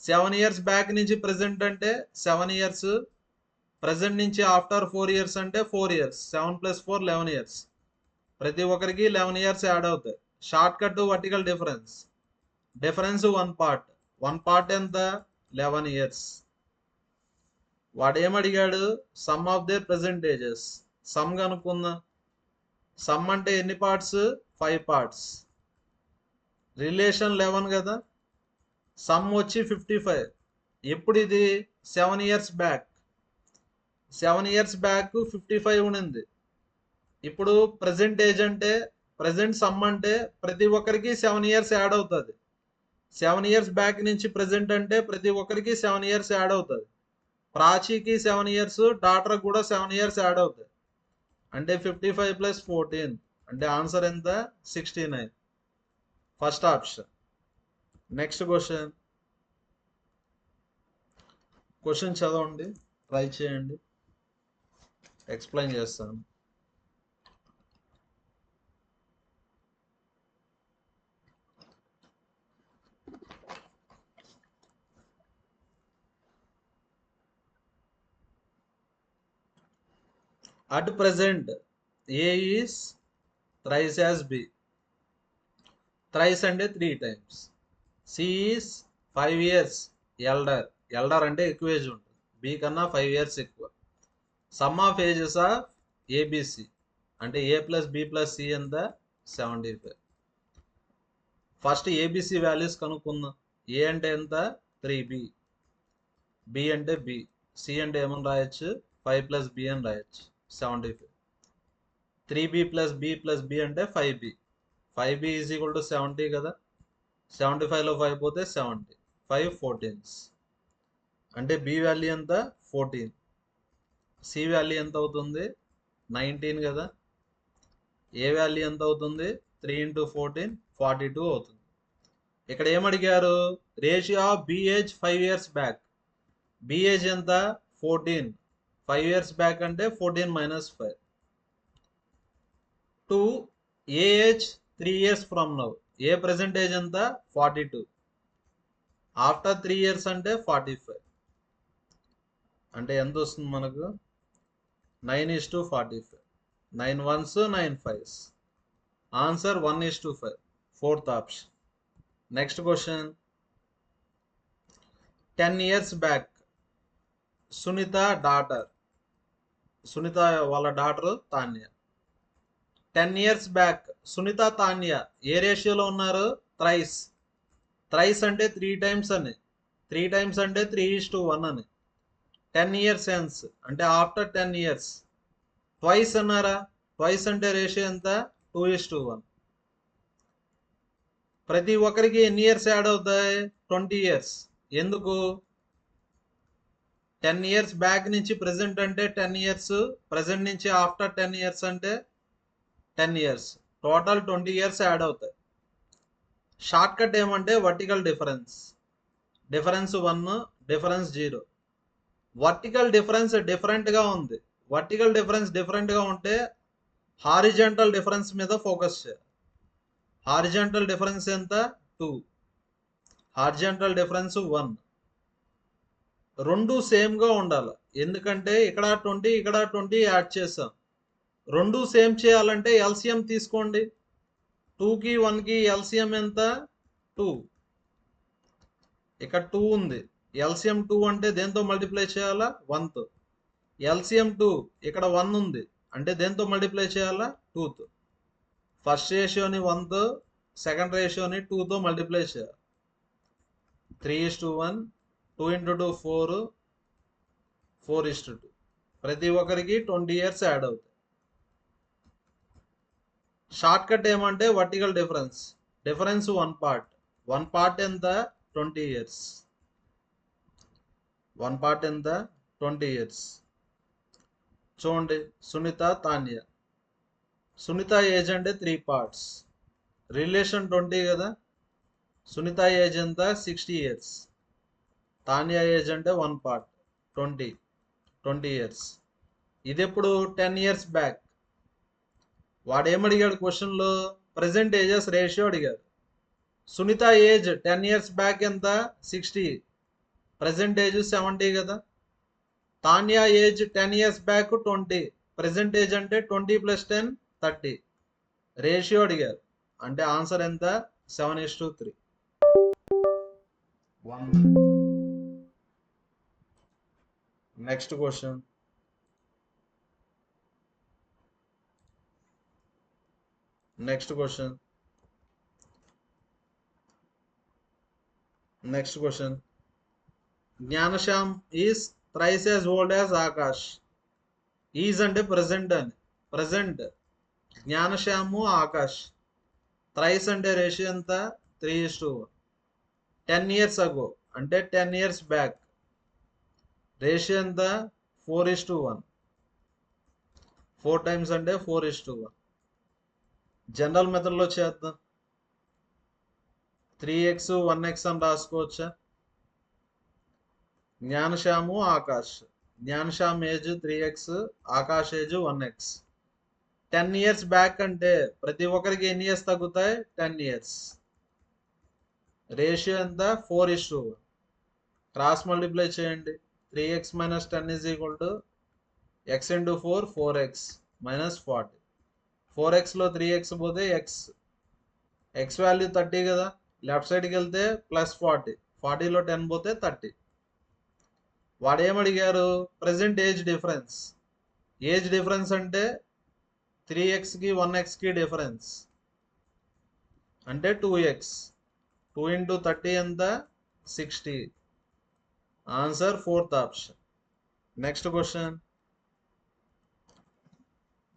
7 years బ్యాక్ నుంచి ప్రెసెంట్ అంటే 7 years, ప్రెసెంట్ నుంచి ఆఫ్టర్ 4 years అంటే 4 years. 7 + 4 11 years. ప్రతి ఒక్కరికి 11 years యాడ్ అవుతాయి. Short cut vertical difference, difference 1 part. 1 part ఎంత, 11 years. వాడు ఏమడిగాడు, సమ్ ఆఫ్ దేర్ ప్రెసెంటేజెస్. సమ్ కనుక్కుందాం. సమ్ అంటే ఎన్ని పార్ట్స్, 5 parts. రిలేషన్ 11 కదా, సమ్ వచ్చి 55. ఎప్పుడు ఇది, 7 years బ్యాక్. 7 years బ్యాక్ 55 ఉండింది. ఇప్పుడు ప్రెసెంట్ ఏజ్ అంటే, ప్రెసెంట్ సమ్ అంటే ప్రతి ఒక్కరికి 7 years యాడ్ అవుతుంది. 7 years బ్యాక్ నుంచి ప్రెసెంట్ అంటే ప్రతి ఒక్కరికి 7 years యాడ్ అవుతుంది. ప్రాచీకి 7 years, డాటర్ కూడా 7 years యాడ్ అవుతాయి. అంటే 55 + 14 అంటే ఆన్సర్ ఎంత, 69. First option. నెక్స్ట్ క్వశ్చన్ చదవండి, ట్రై చేయండి, ఎక్స్ప్లెయిన్ చేస్తాను. At present, A is thrice as B. Thrice అంటే 3 times. C is 5 years elder. Elder అంటే ఎక్కువ ఏజ్ ఉంటుంది. B కన్నా 5 years ఎక్కువ. Some of ages of ABC అంటే A + B + C ఎంత, 75. ఫస్ట్ ABC వాల్యూస్ కనుక్కుందాం. A అంటే ఎంత, 3B. B అంటే B. C అంటే ఏమని రాయొచ్చు, 5 + B అని రాయొచ్చు, 75. 3B + B + B అంటే 5B. 5B = 70 కదా. 75లో 5 పోతే 70. 5 14s అంటే B వాల్యూ ఎంత, 14. C వాల్యూ ఎంత అవుతుంది, 19 కదా. A వాల్యూ ఎంత అవుతుంది, 3 × 14 42 అవుతుంది. ఇక్కడ ఏమడిగారు, ratio of B age 5 years back. B age ఎంత, 14. 5 years బ్యాక్ అంటే 14 - 5. To A age 3 years from now. A present age ఎంత, 42. ఆఫ్టర్ 3 years అంటే 45. అంటే ఎంత వస్తుంది మనకు, 9:45. 9 ones 9 5s. Answer 1:5. Fourth option. Next question. 10 years back Sunitha daughter. Sunitha వాళ్ళ daughter Tanya. 10 years back Sunitha Tanya ఏ రేషియోలో ఉన్నారు, థ్రైస్. థ్రైస్ అంటే 3 times అని. 3 times అంటే 3:1 అని. 10 years hence అంటే ఆఫ్టర్ 10 years. ట్వైస్ అన్నారా, ట్వైస్ అంటే రేషియో ఎంత, 2:1. ప్రతి ఒక్కరికి ఎన్ని ఇయర్స్ యాడ్ అవుతాయి, 20 years. ఎందుకు, 10 years బ్యాక్ నుంచి ప్రెసెంట్ అంటే 10 years, ప్రెసెంట్ నుంచి ఆఫ్టర్ 10 years అంటే 10 years. టోటల్ 20 years యాడ్ అవుతాయి. షార్ట్ కట్ ఏమంటే vertical difference. Difference 1, difference 0. Vertical difference డిఫరెంట్గా ఉంది. వర్టికల్ డిఫరెన్స్ డిఫరెంట్గా ఉంటే హారిజంటల్ డిఫరెన్స్ మీద ఫోకస్ చేయాలి. హారిజంటల్ డిఫరెన్స్ ఎంత, 2. Horizontal difference 1. రెండు సేమ్గా ఉండాలి. ఎందుకంటే ఇక్కడ 20 ఇక్కడ 20 యాడ్ చేసాం. రెండు సేమ్ చేయాలంటే ఎల్సిఎం తీసుకోండి. 2కి 1కి ఎల్సిఎం ఎంత, 2. ఇక్కడ 2 ఉంది. ఎల్సిఎం 2 అంటే దేంతో మల్టిప్లై చేయాలా, 1తో. ఎల్సిఎం 2 ఇక్కడ 1 ఉంది అంటే దేంతో మల్టిప్లై చేయాలా, 2తో. ఫస్ట్ రేషియోని 1తో, సెకండ్ రేషియోని 2తో మల్టిప్లై చేయాలి. 3:1. 2 × 2 4, 4:2. ప్రతి ఒక్కరికి 20 years యాడ్ అవుతాయి. షార్ట్ కట్ ఏమంటే vertical difference. Difference 1 part. 1 part ఎంత, 20 years. 1 part ఎంత, 20 years. చూడండి, సునీత తాన్య. సునీత ఏజ్ అంటే 3 parts. రిలేషన్ 20 కదా. సునీత ఏజ్ ఎంత 60 ఇయర్స్. తాన్యా ఏజ్ అంటే 1 పార్ట్ 20 ఇయర్స్. ఇది ఎప్పుడు 10 ఇయర్స్ బ్యాక్. వాడు ఏమడిగాడు క్వశ్చన్లో? ప్రజెంట్ ఏజెస్ రేషియో అడిగాడు. సునీత ఏజ్ 10 ఇయర్స్ బ్యాక్ ఎంత 60, ప్రజెంట్ ఏజ్ 70 కదా. Tanya age 10 years back 20, present age అంటే 20 + 10 30. రేషియో అడిగారు అంటే ఆన్సర్ ఎంత? 7:3. 1. Next question. Next question. Gnanashyam is thrice as old as Akash. Is అంటే ప్రజెంట్ అని. ప్రజెంట్ జ్ఞానశ్యాము ఆకాష్. థ్రైస్ అంటే రేషియో ఎంత? 3:1. 10 ఇయర్స్ అగో అంటే 10 ఇయర్స్ బ్యాక్. రేషియో ఎంత? 4:1. 4 టైమ్స్ అంటే 4:1. జనరల్ మెథడ్లో చేద్దాం. 3x 1x అని రాసుకోవచ్చా? Gnanashyam Akash. Gnanashyam age 3x, Akash age 1x. 10 years back అంటే ప్రతి ఒక్కరికి ఎన్ని ఇయర్స్ తగ్గుతాయి? 10 ఇయర్స్. రేషియో ఎంత? 4:1. క్రాస్ మల్టిప్లై చేయండి. 3x - 10 = x × 4 4x - 40. 4xలో 3x పోతే x వాల్యూ 30 కదా. లెఫ్ట్ సైడ్కి వెళ్తే +40, 40లో 10 పోతే 30. వాడు ఏమడిగారు? Present age difference. Age difference అంటే 3xకి 1xకి డిఫరెన్స్ అంటే 2x. 2 × 30 ఎంత? 60. Answer 4th option. Next question.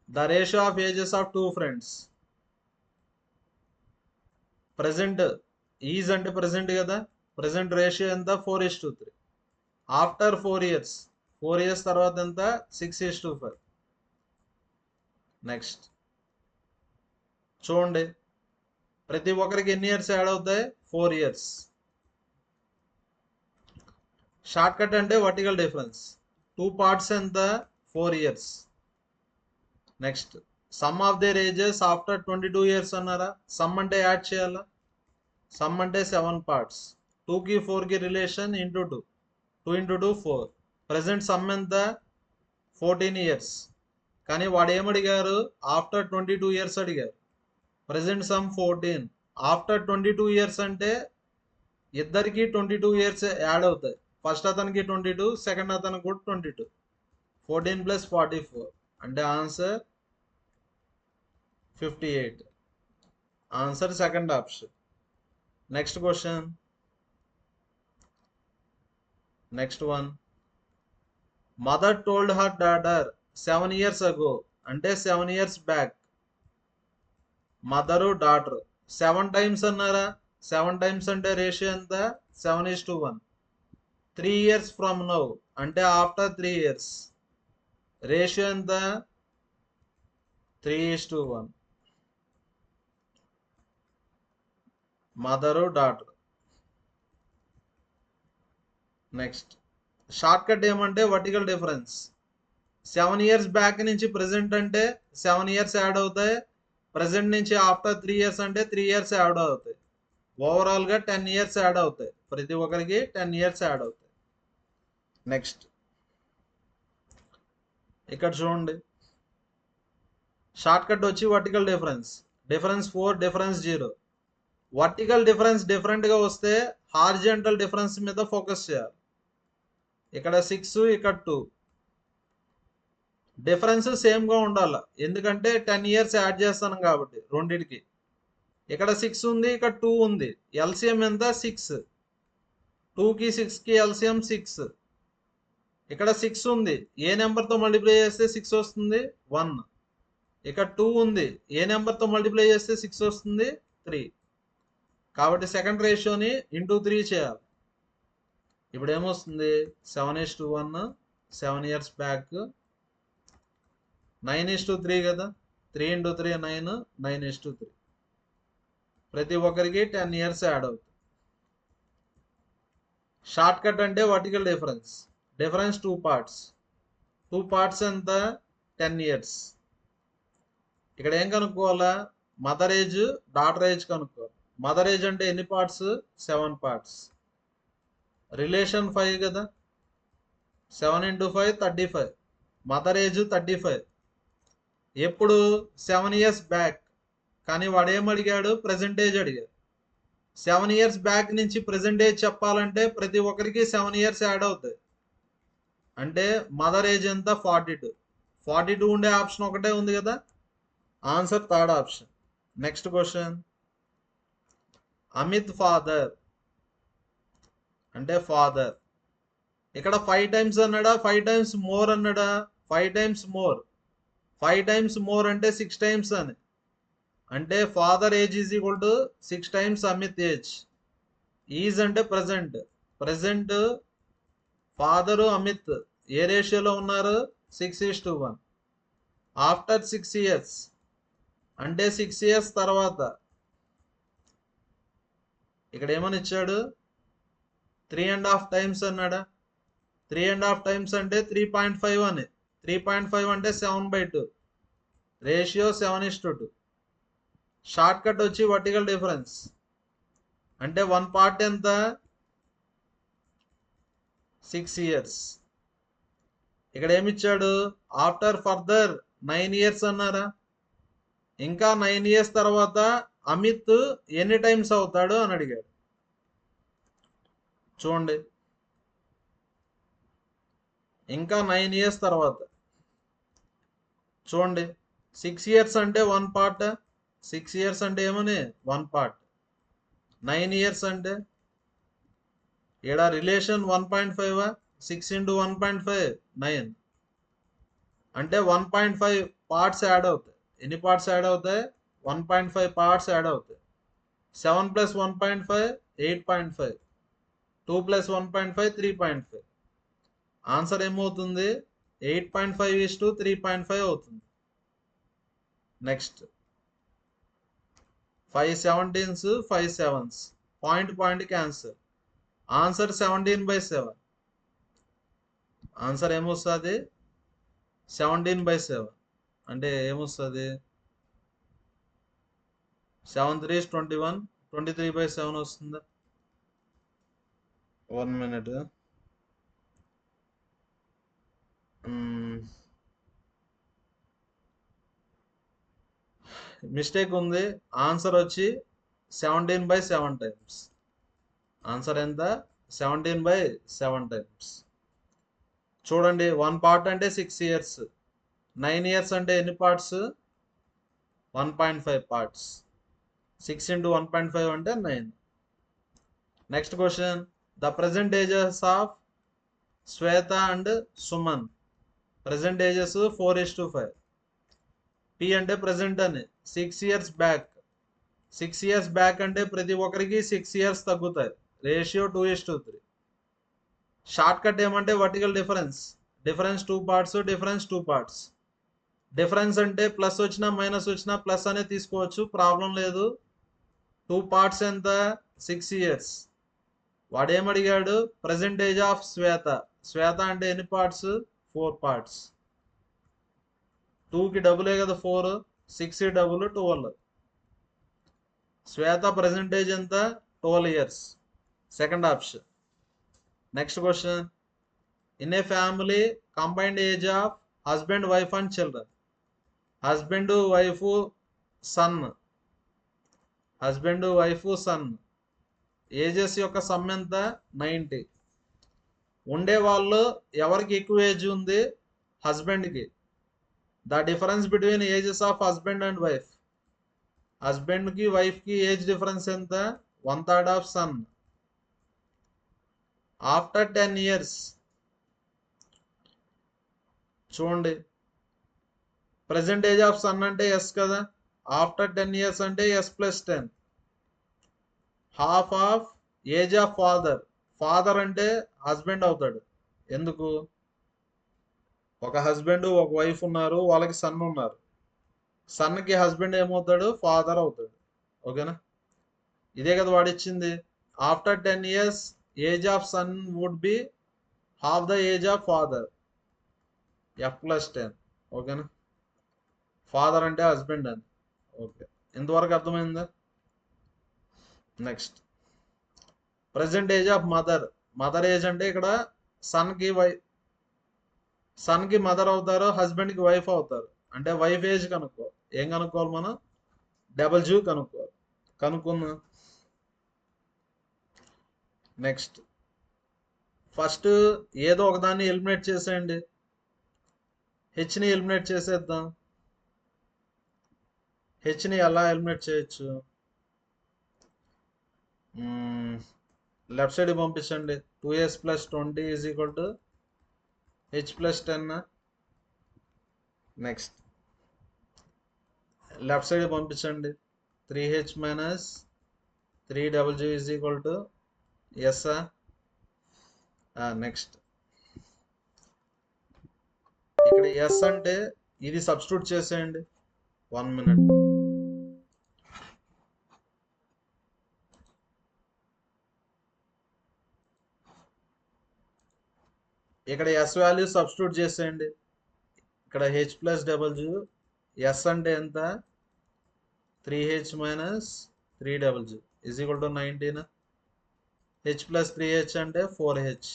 The ratio of ages of 2 friends. Present is అంటే ప్రజెంట్ కదా. ప్రజెంట్ రేషియో ఎంత? 4:3. ఆఫ్టర్ 4 ఇయర్స్, 4 ఇయర్స్ తర్వాత ఎంత? 6:5. నెక్స్ట్ చూడండి. ప్రతి ఒక్కరికి ఎన్ని ఇయర్స్ యాడ్ అవుతాయి? 4 ఇయర్స్. షార్ట్ కట్ అంటే వర్టికల్ డిఫరెన్స్. 2 పార్ట్స్ ఎంత? 4 years. Next some of their ages after 22 years అన్నారా. సమ్ అంటే యాడ్ చేయాలా. సమ్ అంటే 7 పార్ట్స్. 2కి 4కి రిలేషన్ ఇంటూ 2. 2 × 2 4. ప్రజెంట్ సమ్ ఎంత? 14 ఇయర్స్. కానీ వాడు ఏమడిగారు? ఆఫ్టర్ 22 ఇయర్స్ అడిగారు. Present some 14. ఆఫ్టర్ 22 ఇయర్స్ అంటే ఇద్దరికి 22 ఇయర్స్ యాడ్ అవుతాయి. ఫస్ట్ అతనికి 22, సెకండ్ అతనికి కూడా 22. 14 + 44 అంటే answer 58. Answer second option. Next question. Next one. Mother told her daughter 7 years ago అంటే 7 years back. Mother daughter 7 times అన్నారా. 7 టైమ్స్ అంటే రేషియో ఎంత? 7:1. 3 ఇయర్స్ ఫ్రమ్ నౌ అంటే ఆఫ్టర్ 3 ఇయర్స్. రేషియో ఎంత? 3:1. Mother daughter. Next short cut ఏమంటే vertical difference. 7 years back నుంచి present అంటే 7 years add అవుతాయి. ప్రజెంట్ నుంచి ఆఫ్టర్ 3 ఇయర్స్ అంటే 3 ఇయర్స్ యాడ్ అవుతాయి. ఓవరాల్గా 10 ఇయర్స్ యాడ్ అవుతాయి. ప్రతి ఒక్కరికి 10 ఇయర్స్ యాడ్ అవుతాయి. నెక్స్ట్ ఇక్కడ చూడండి. షార్ట్ కట్ వచ్చి vertical difference. Difference 4, difference 0. Vertical difference డిఫరెంట్గా వస్తే హారిజంటల్ డిఫరెన్స్ మీద ఫోకస్ చేయాలి. ఇక్కడ 6, ఇక్కడ 2. డిఫరెన్స్ సేమ్గా ఉండాలి. ఎందుకంటే 10 ఇయర్స్ యాడ్ చేస్తాను కాబట్టి రెండింటికి. ఇక్కడ 6 ఉంది, ఇక్కడ 2 ఉంది. ఎల్సిఎం ఎంత? 6. 2కి 6కి ఎల్సిఎం 6. ఇక్కడ 6 ఉంది. ఏ నెంబర్తో మల్టిప్లై చేస్తే 6 వస్తుంది? 1. ఇక్కడ 2 ఉంది. ఏ నెంబర్తో మల్టిప్లై చేస్తే 6 వస్తుంది? 3. కాబట్టి సెకండ్ రేషియోని ఇంటూ 3 చేయాలి. ఇప్పుడు ఏమొస్తుంది? 7:1. 7 ఇయర్స్ బ్యాక్. 9:3 కదా. 3 × 3 9. 9:3. ప్రతి ఒక్కరికి 10 ఇయర్స్ యాడ్ అవుతుంది. షార్ట్ కట్ అంటే vertical difference. Difference 2 parts. 2 parts ఎంత? 10 ఇయర్స్. ఇక్కడ ఏం కనుక్కోవాలా? మదర్ ఏజ్, డాటర్ ఏజ్ కనుక్కోవాలి. మదర్ ఏజ్ అంటే ఎన్ని పార్ట్స్? 7 పార్ట్స్. రిలేషన్ 5 కదా, 7 × 5 35. Mother age 35. ఎప్పుడు? 7 ఇయర్స్ బ్యాక్. కానీ వాడు ఏం అడిగాడు? ప్రెజెంట్ ఏజ్ అడిగాడు. 7 ఇయర్స్ బ్యాక్ నుంచి ప్రెజెంట్ ఏజ్ చెప్పాలంటే ప్రతి ఒక్కరికి 7 ఇయర్స్ యాడ్ అవుతాయి. అంటే మదర్ ఏజ్ ఎంత? 42. 42 ఉండే ఆప్షన్ ఒకటే ఉంది కదా, answer third option. Next question. Amit father అంటే ఫాదర్. ఇక్కడ 5 టైమ్స్ అన్నాడా, 5 టైమ్స్ మోర్ అన్నాడా? 5 టైమ్స్ మోర్. 5 టైమ్స్ మోర్ అంటే 6 టైమ్స్ అని. అంటే father age is equal to 6 times Amit age. Is అంటే ప్రజెంట్. ప్రజెంట్ ఫాదరు అమిత్ ఏ రేషియోలో ఉన్నారు? 6:1. ఆఫ్టర్ 6 ఇయర్స్ అంటే 6 ఇయర్స్ తర్వాత ఇక్కడ ఏమని ఇచ్చాడు? 3.5 టైమ్స్ అన్నాడా? 3.5 టైమ్స్ అంటే 3.5 అని. 3.5 అంటే 7/2. రేషియో 7:2. షార్ట్ కట్ వచ్చి వర్టికల్ డిఫరెన్స్. అంటే 1 పార్ట్ ఎంత? 6 ఇయర్స్. ఇక్కడ ఏమిచ్చాడు? ఆఫ్టర్ ఫర్దర్ 9 ఇయర్స్ అన్నారా? ఇంకా 9 ఇయర్స్ తర్వాత అమిత్ ఎన్ని టైమ్స్ అవుతాడు అని అడిగాడు. చూడండి, ఇంకా 9 ఇయర్స్ తర్వాత చూడండి, 6 ఇయర్స్ అంటే 1 పార్ట్. 6 ఇయర్స్ అంటే ఏమని? 1 పార్ట్. 9 ఇయర్స్ అంటే ఇక్కడ రిలేషన్ 1.5. 6 × 1.5 9. అంటే 1.5 పార్ట్స్ యాడ్ అవుతాయి. ఎన్ని పార్ట్స్ యాడ్ అవుతాయి? 1.5 పార్ట్స్ యాడ్ అవుతాయి. 7 + 1.5 8.5. 2 + 1.5 3.5. ఆన్సర్ ఏమవుతుంది? 8.5:3.5 అవుతుంది. Next 5 17s 5 7s. Point cancer. Answer 17/7. Answer ఏమొస్తుంది? 17/7 అంటే ఏమొస్తుంది? 7 3s 21. 23/7 వస్తుందా? 1 minute. మిస్టేక్ ఉంది. ఆన్సర్ వచ్చి 17/7 టైమ్స్. ఆన్సర్ ఎంత? 17/7 టైమ్స్. చూడండి, 1 పార్ట్ అంటే 6 ఇయర్స్. 9 ఇయర్స్ అంటే ఎన్ని పార్ట్స్? 1.5 పార్ట్స్. 6 × 1.5 అంటే 9. Next question. The present ages of Shweta and Suman. Present ages 4:5. P అంటే ప్రెజెంట్ అని. 6 ఇయర్స్ బ్యాక్. 6 ఇయర్స్ బ్యాక్ అంటే ప్రతి ఒక్కరికి 6 ఇయర్స్ తగ్గుతాయి. రేషియో 2:3. షార్ట్ కట్ ఏమంటే vertical difference. Difference 2 parts. Difference 2 parts. Difference అంటే ప్లస్ వచ్చినా మైనస్ వచ్చినా ప్లస్ అనే తీసుకోవచ్చు, ప్రాబ్లం లేదు. 2 పార్ట్స్ ఎంత? 6 ఇయర్స్. వాడేమడిగాడు? ప్రెజెంట్ ఏజ్ ఆఫ్ శ్వేత. శ్వేత అంటే ఎన్ని పార్ట్స్? 4 పార్ట్స్. 2కి డబులే కదా 4. 6 డబుల్ 12. శ్వేత ప్రెజెంట్ ఏజ్ ఎంత? 12 years. Second option. Next question. In a family combined age of husband wife and children. Husband wife son. Husband wife son ages యొక్క sum ఎంత? 90. ఉండే వాళ్ళు ఎవరికి ఎక్కువ ఏజ్ ఉంది? హస్బెండ్కి. The difference between ages of husband and wife. హస్బెండ్కి వైఫ్కి ఏజ్ డిఫరెన్స్ ఎంత? 1/3 ఆఫ్ సన్. ఆఫ్టర్ 10 ఇయర్స్ చూడండి, ప్రెజెంట్ ఏజ్ ఆఫ్ సన్ అంటే ఎస్ కదా, ఆఫ్టర్ 10 ఇయర్స్ అంటే S + 10. Half of age of father. Father అంటే హస్బెండ్ అవుతాడు. ఎందుకు? ఒక హస్బెండ్ ఒక వైఫ్ ఉన్నారు, వాళ్ళకి సన్ ఉన్నారు. సన్కి హస్బెండ్ ఏమవుతాడు? ఫాదర్ అవుతాడు. ఓకేనా? ఇదే కదా వాడిచ్చింది. After 10 years age of son would be half the age of father, F+10. ఓకేనా. ఫాదర్ అంటే హస్బెండ్ అని. ఓకే, ఇంతవరకు అర్థమైందా? Next, present age of mother. Mother age అంటే ఇక్కడ సన్ కి మదర్ అవుతారు, హస్బెండ్ కి వైఫ్ అవుతారు. అంటే వైఫ్ ఏజ్ కనుక్కో. ఏం కనుక్కోవాలి మనం? డబుల్ కనుక్కోవాలి. కనుక్కుందాం. నెక్స్ట్, ఫస్ట్ ఏదో ఒకదాన్ని ఎలిమినేట్ చేసేయండి. హెచ్ని ఎలిమినేట్ చేసేద్దాం. హెచ్ని ఎలా ఎలిమినేట్ చేయొచ్చు? లెఫ్ట్ సైడ్ పంపించండి. 2s + 20 = h+10. Next, left side పంపించండి. 3h - 3w = s. నెక్స్ట్, ఇక్కడ ఎస్ అంటే ఇది సబ్స్టిట్యూట్ చేసేయండి. 1 minute. ఇక్కడ ఎస్ వాల్యూ సబ్స్టిట్యూట్ చేసేయండి. ఇక్కడ h+w, ఎస్ అంటే ఎంత? 3h - 3w = 19. h+3h అంటే 4h.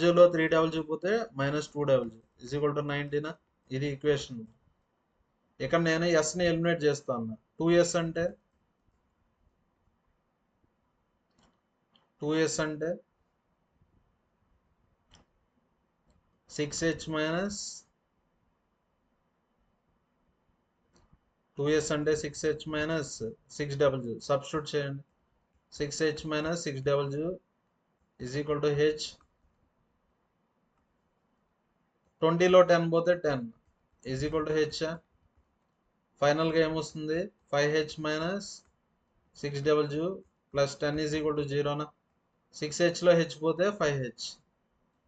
wలో 3w పోతే -2w = 19. ఇది ఈక్వేషన్. ఇక్కడ నేను ఎస్ని ఎలిమినేట్ చేస్తాను. 2s అంటే 6h - 2s అంటే 6h - 6w సబ్స్టిట్యూట్ చేయండి. 6h - 6w = h. 20లో 10 పోతే 10 = h. ఫైనల్గా ఏమొస్తుంది? 5h - 6w + 10 = 0. 6hలో h పోతే 5h.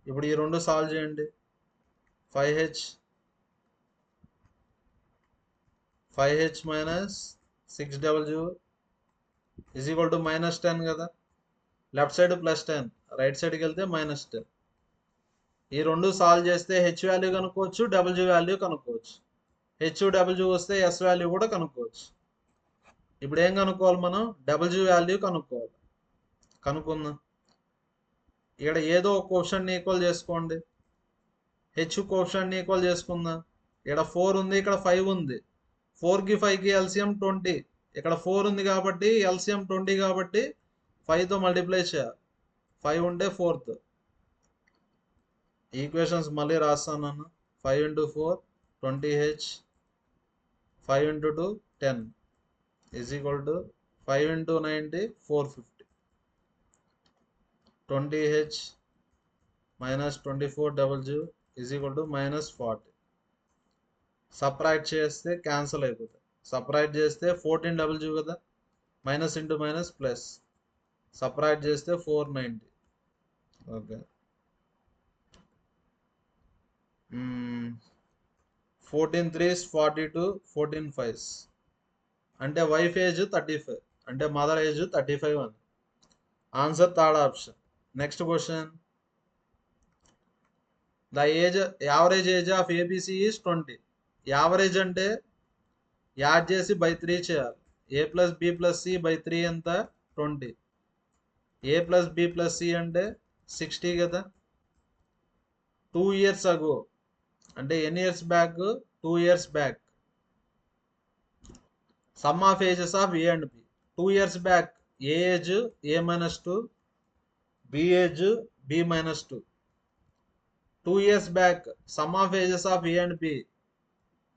ఇప్పుడు ఈ రెండు సాల్వ్ చేయండి. 5h - 6w = -10 కదా. లెఫ్ట్ సైడ్ +10, రైట్ సైడ్కి వెళ్తే -10. ఈ రెండు సాల్వ్ చేస్తే హెచ్ వాల్యూ కనుక్కోవచ్చు, డబ్ల్యూ వాల్యూ కనుక్కోవచ్చు. హెచ్ డబ్ల్యూ వస్తే ఎస్ వాల్యూ కూడా కనుక్కోవచ్చు. ఇప్పుడు ఏం కనుక్కోవాలి మనం? డబ్ల్యూ వాల్యూ కనుక్కోవాలి. కనుక్కుందాం. ఇక్కడ ఏదో ఒక కోషంట్ని ఈక్వల్ చేసుకోండి. హెచ్ కోషంట్ని ఈక్వల్ చేసుకుందాం. ఇక్కడ 4 ఉంది, ఇక్కడ 5 ఉంది. 4కి 5కి ఎల్సిఎం 20. ఇక్కడ 4 ఉంది కాబట్టి ఎల్సిఎం 20 కాబట్టి 5తో మల్టిప్లై చేయాలి. 5 ఉంటే 4th. ఈక్వేషన్స్ మళ్ళీ రాస్తాను. 5 × 4 20h, 5 × 2 10 = 5 × 90 450. 20h - 24w = -40. సపరేట్ చేస్తే క్యాన్సిల్ అయిపోతుంది. సపరేట్ చేస్తే 14w కదా, minus into minus plus. Separate చేస్తే 490. ఓకే. 14 3s 42, 14 5s అంటే వైఫ్ ఏజ్ 35, అంటే మదర్ ఏజ్ 35 అని. Answer third option. Next question, the average age of ABC is 20. Average అంటే add చేసి బై 3 చేయాలి. a + b + c / 3 ఎంత? 20. a + b + c అంటే 60 కదా. 2 years ago అంటే ఎన్ని years back? 2 years back. Sum of ages of A and B. 2 years back A age a - 2, B age b - 2. 2 years back sum of ages of A and B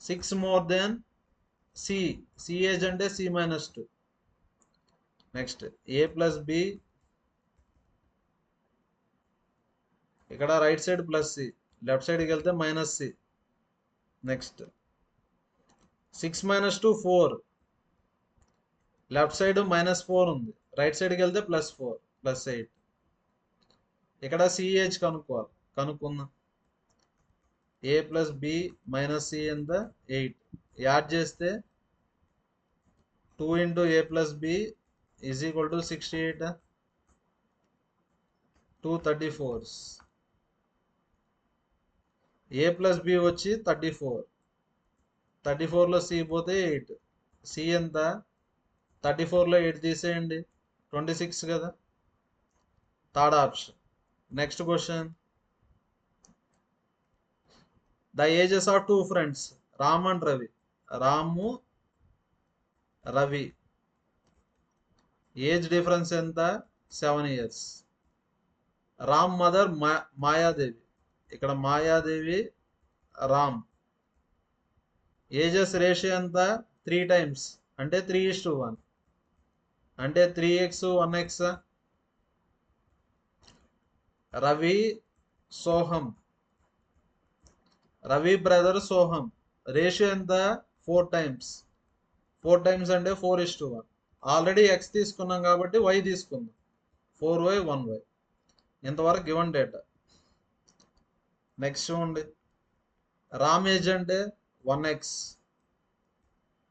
6 more than C. C age అంటే c - 2. Next, a + b, ఇక్కడ right side +c, left సైడ్కి వెళ్తే -c. Next, 6 - 2 4, left side -4 ఉంది, right సైడ్కి వెళ్తే +4 +8. ఇక్కడ CH కనుక్కోవాలి. కనుక్కుందాం. a + b - c ఎంత? 8. యాడ్ చేస్తే 2 × a + b is equal to 68, 2 34s. A plus B వచ్చి 34, 34లో సి పోతే 8. సి ఎంత? 34లో 8 తీసేయండి, 26 కదా. Third option. Next question. The ages of two friends Ram and Ravi. Ramu, Ravi age difference ఎంత? 7 years. రామ్ మదర్ మాయాదేవి. ఇక్కడ మాయాదేవి, రామ్. ఏజెస్ రేషియో ఎంత? 3 times, అంటే 3:1, అంటే 3x 1x. రవి, సోహం, రవి బ్రదర్ సోహం రేషియో ఎంత? 4 times. 4 times అంటే 4:1. ఆల్రెడీ ఎక్స్ తీసుకున్నాం కాబట్టి వై తీసుకుందాం. 4y 1y. ఇంతవరకు గివన్ డేటా. నెక్స్ట్ చూడండి. రామ్ ఏజ్ అంటే 1x,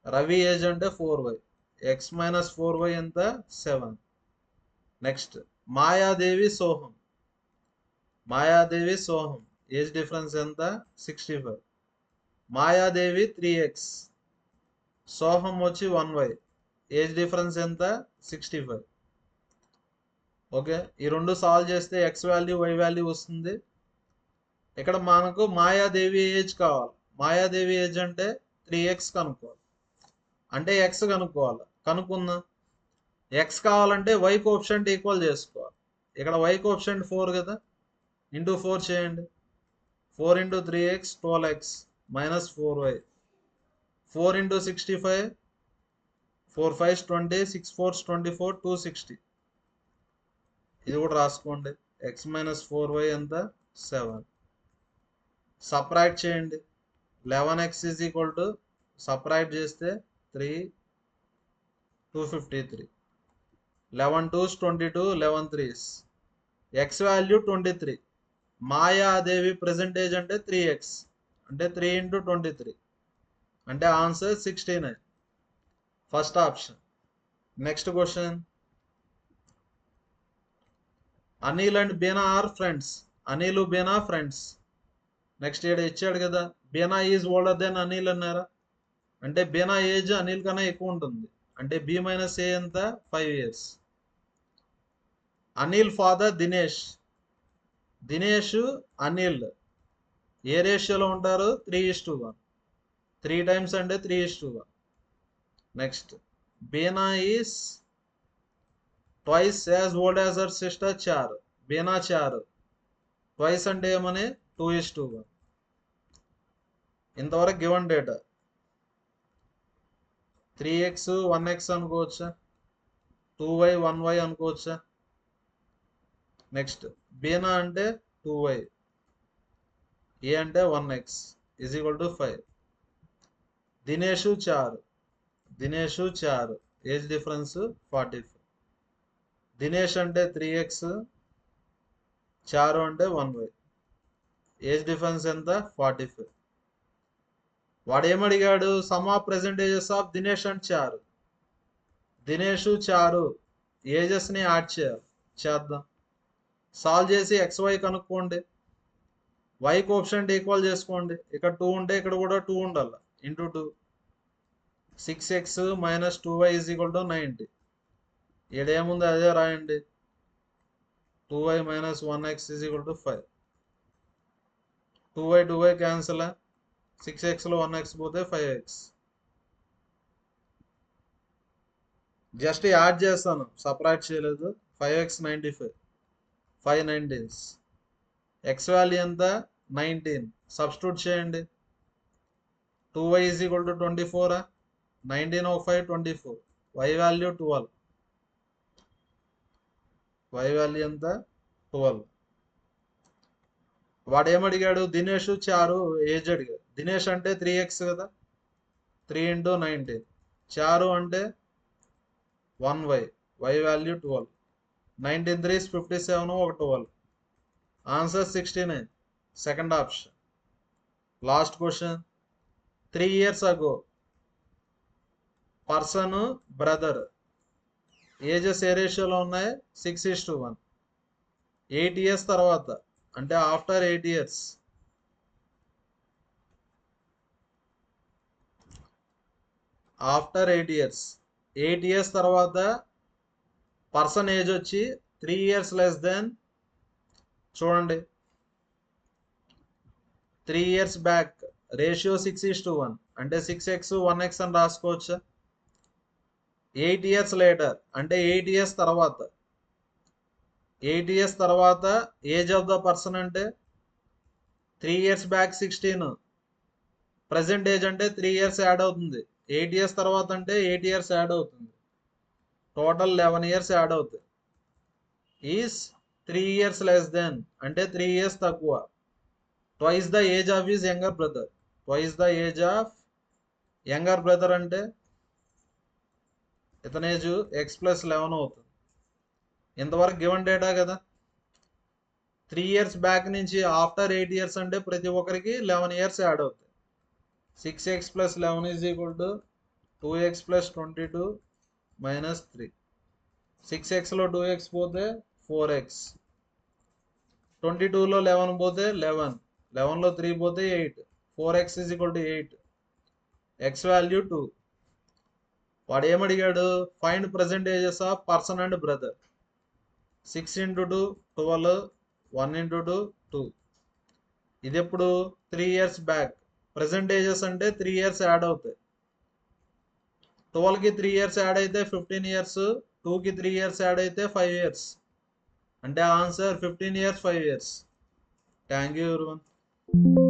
రవి ఏజ్ అంటే 4y. x - 4y ఎంత? 7. నెక్స్ట్ మాయాదేవి సోహం. మాయాదేవి సోహం ఏజ్ డిఫరెన్స్ ఎంత? 65. మాయాదేవి 3x, సోహం వచ్చి 1y. ఏజ్ డిఫరెన్స్ ఎంత? 65. ఓకే, ఈ రెండు సాల్వ్ చేస్తే ఎక్స్ వాల్యూ వై వాల్యూ వస్తుంది. ఇక్కడ మనకు మాయాదేవి ఏజ్ కావాలి. మాయాదేవి ఏజ్ అంటే 3x కనుక్కోవాలి, అంటే ఎక్స్ కనుక్కోవాలి. కనుక్కుందాం. ఎక్స్ కావాలంటే వై కోఎఫిషియంట్ ఈక్వల్ చేసుకోవాలి. ఇక్కడ వై కోఎఫిషియంట్ 4 కదా, ఇంటూ 4 చేయండి. 4 × 3x 12x - 4y. 4 × 65, 4 5s 20, 6 4s 24, 260. ఇది కూడా రాసుకోండి. x - 4y ఎంత? 7. సబ్ట్రాక్ట్ చేయండి. 11x = సబ్ట్రాక్ట్ చేస్తే 3, 253. 11 2s 22, 11 3s. x value 23. Mayadevi ప్రెజెంటేజ్ అంటే 3x, అంటే 3 × 23, అంటే answer 69. First option. Next question. Anil and Beena are friends. Anil Beena friends. Next ఇక్కడ ఇచ్చాడు కదా, Beena is older then Anil అన్నారా, అంటే బీనా ఏజ్ అనిల్ కన్నా ఎక్కువ ఉంటుంది, అంటే బి - ఏ ఎంత? 5 years. అనిల్ ఫాదర్ దినేష్. దినేష్, అనిల్ ఏ రేషియోలో ఉంటారు? 3:1. 3 times అంటే 3:1. Next Beena is twice as old as her sister Charu. Beena Charu. Twice అంటే ఏమని? 2:1. ఇంతవరకు గివన్ డేటా. 3x 1x అనుకోవచ్చా, 2y 1y అనుకోవచ్చా. నెక్స్ట్ బీనా అంటే 2y, ఏ అంటే 1x = 5. దినేషు చారు. దినేషు చారు ఏజ్ డిఫరెన్స్ 45. దినేష్ అంటే 3x, చారు అంటే 1y. ఏజ్ డిఫరెన్స్ ఎంత? 45. వాడు ఏమడిగాడు? Sum of present ages of Dinesh and Charu. Dinesh చారు ఏజెస్ని యాడ్ చేయాలి. చేద్దాం. సాల్వ్ చేసి XY కనుక్కోండి. వై కోఎఫిషియంట్ ఈక్వల్ చేసుకోండి. ఇక్కడ 2 ఉంటే ఇక్కడ కూడా 2 ఉండాలి, ఇంటూ 2. 6x - 2y = 90. ఏడేముంది అదే రాయండి. 2y - 1x = 5. 2y 2y cancel. 6xలో 1x పోతే 5x. జస్ట్ యాడ్ చేస్తాను, సపరేట్ చేయలేదు. 5x 95, 5 19s. ఎక్స్ వాల్యూ ఎంత? 19. సబ్స్టిట్యూట్ చేయండి. 2y = 24. 19 × 5 24. y value 12. y value ఎంత? 12. వాడు ఏమడిగాడు? దినేష్ చారు ఏజ్ అడిగాడు. దినేష్ అంటే 3x కదా, 3 × 19. చారు అంటే 1y, y value 12. 19 3s 57, 1 12. Answer 69. Second option. Last question. 3 years ago person brother ages ఏ రేషియోలో ఉన్నాయి? 6:1. 8 ఇయర్స్ తర్వాత అంటే after 8 years, after 8 years, 8 years తర్వాత పర్సన్ ఏజ్ వచ్చి 3 ఇయర్స్ లెస్ దెన్, చూడండి 3 ఇయర్స్ బ్యాక్ రేషియో 6:1 అంటే 6x 1x అని రాసుకోవచ్చా? 8 ఇయర్స్ లేటర్ అంటే 8 ఇయర్స్ తర్వాత, 8 ఇయర్స్ తర్వాత ఏజ్ ఆఫ్ ద పర్సన్ అంటే 3 ఇయర్స్ బ్యాక్ 16, ప్రజెంట్ ఏజ్ అంటే 3 ఇయర్స్ యాడ్ అవుతుంది. 8 ఇయర్స్ తర్వాత అంటే 8 ఇయర్స్ యాడ్ అవుతుంది, టోటల్ 11 ఇయర్స్ యాడ్ అవుతాయి. ఈస్ 3 ఇయర్స్ లెస్ దెన్ అంటే 3 ఇయర్స్ తక్కువ. Twice the age of his younger brother, twice the age of younger brother అంటే ఇతని ఏజ్ x+11 అవుతుంది. ఇంతవరకు గివెన్ డేటా కదా. 3 ఇయర్స్ బ్యాక్ నుంచి ఆఫ్టర్ 8 ఇయర్స్ అంటే ప్రతి ఒక్కరికి 11 ఇయర్స్ యాడ్ అవుతాయి. 6x+11 is equal to 2x + 22 - 3. 6xలో 2x పోతే 4x, 22లో 11 పోతే 11, 11లో 3 పోతే 8, 4x is equal to 8, x value 2. వాడు ఏమడిగాడు? Find present ages of person and brother. 6 × 2 12, 1 × 2 2. ఇది ఎప్పుడు? 3 ఇయర్స్ బ్యాక్. ప్రజెంట్ ఏజెస్ అంటే 3 ఇయర్స్ యాడ్ అవుతాయి. 12కి 3 ఇయర్స్ యాడ్ అయితే 15 ఇయర్స్, 2కి 3 ఇయర్స్ యాడ్ అయితే 5 ఇయర్స్. అంటే answer 15 years 5 years. Thank you everyone.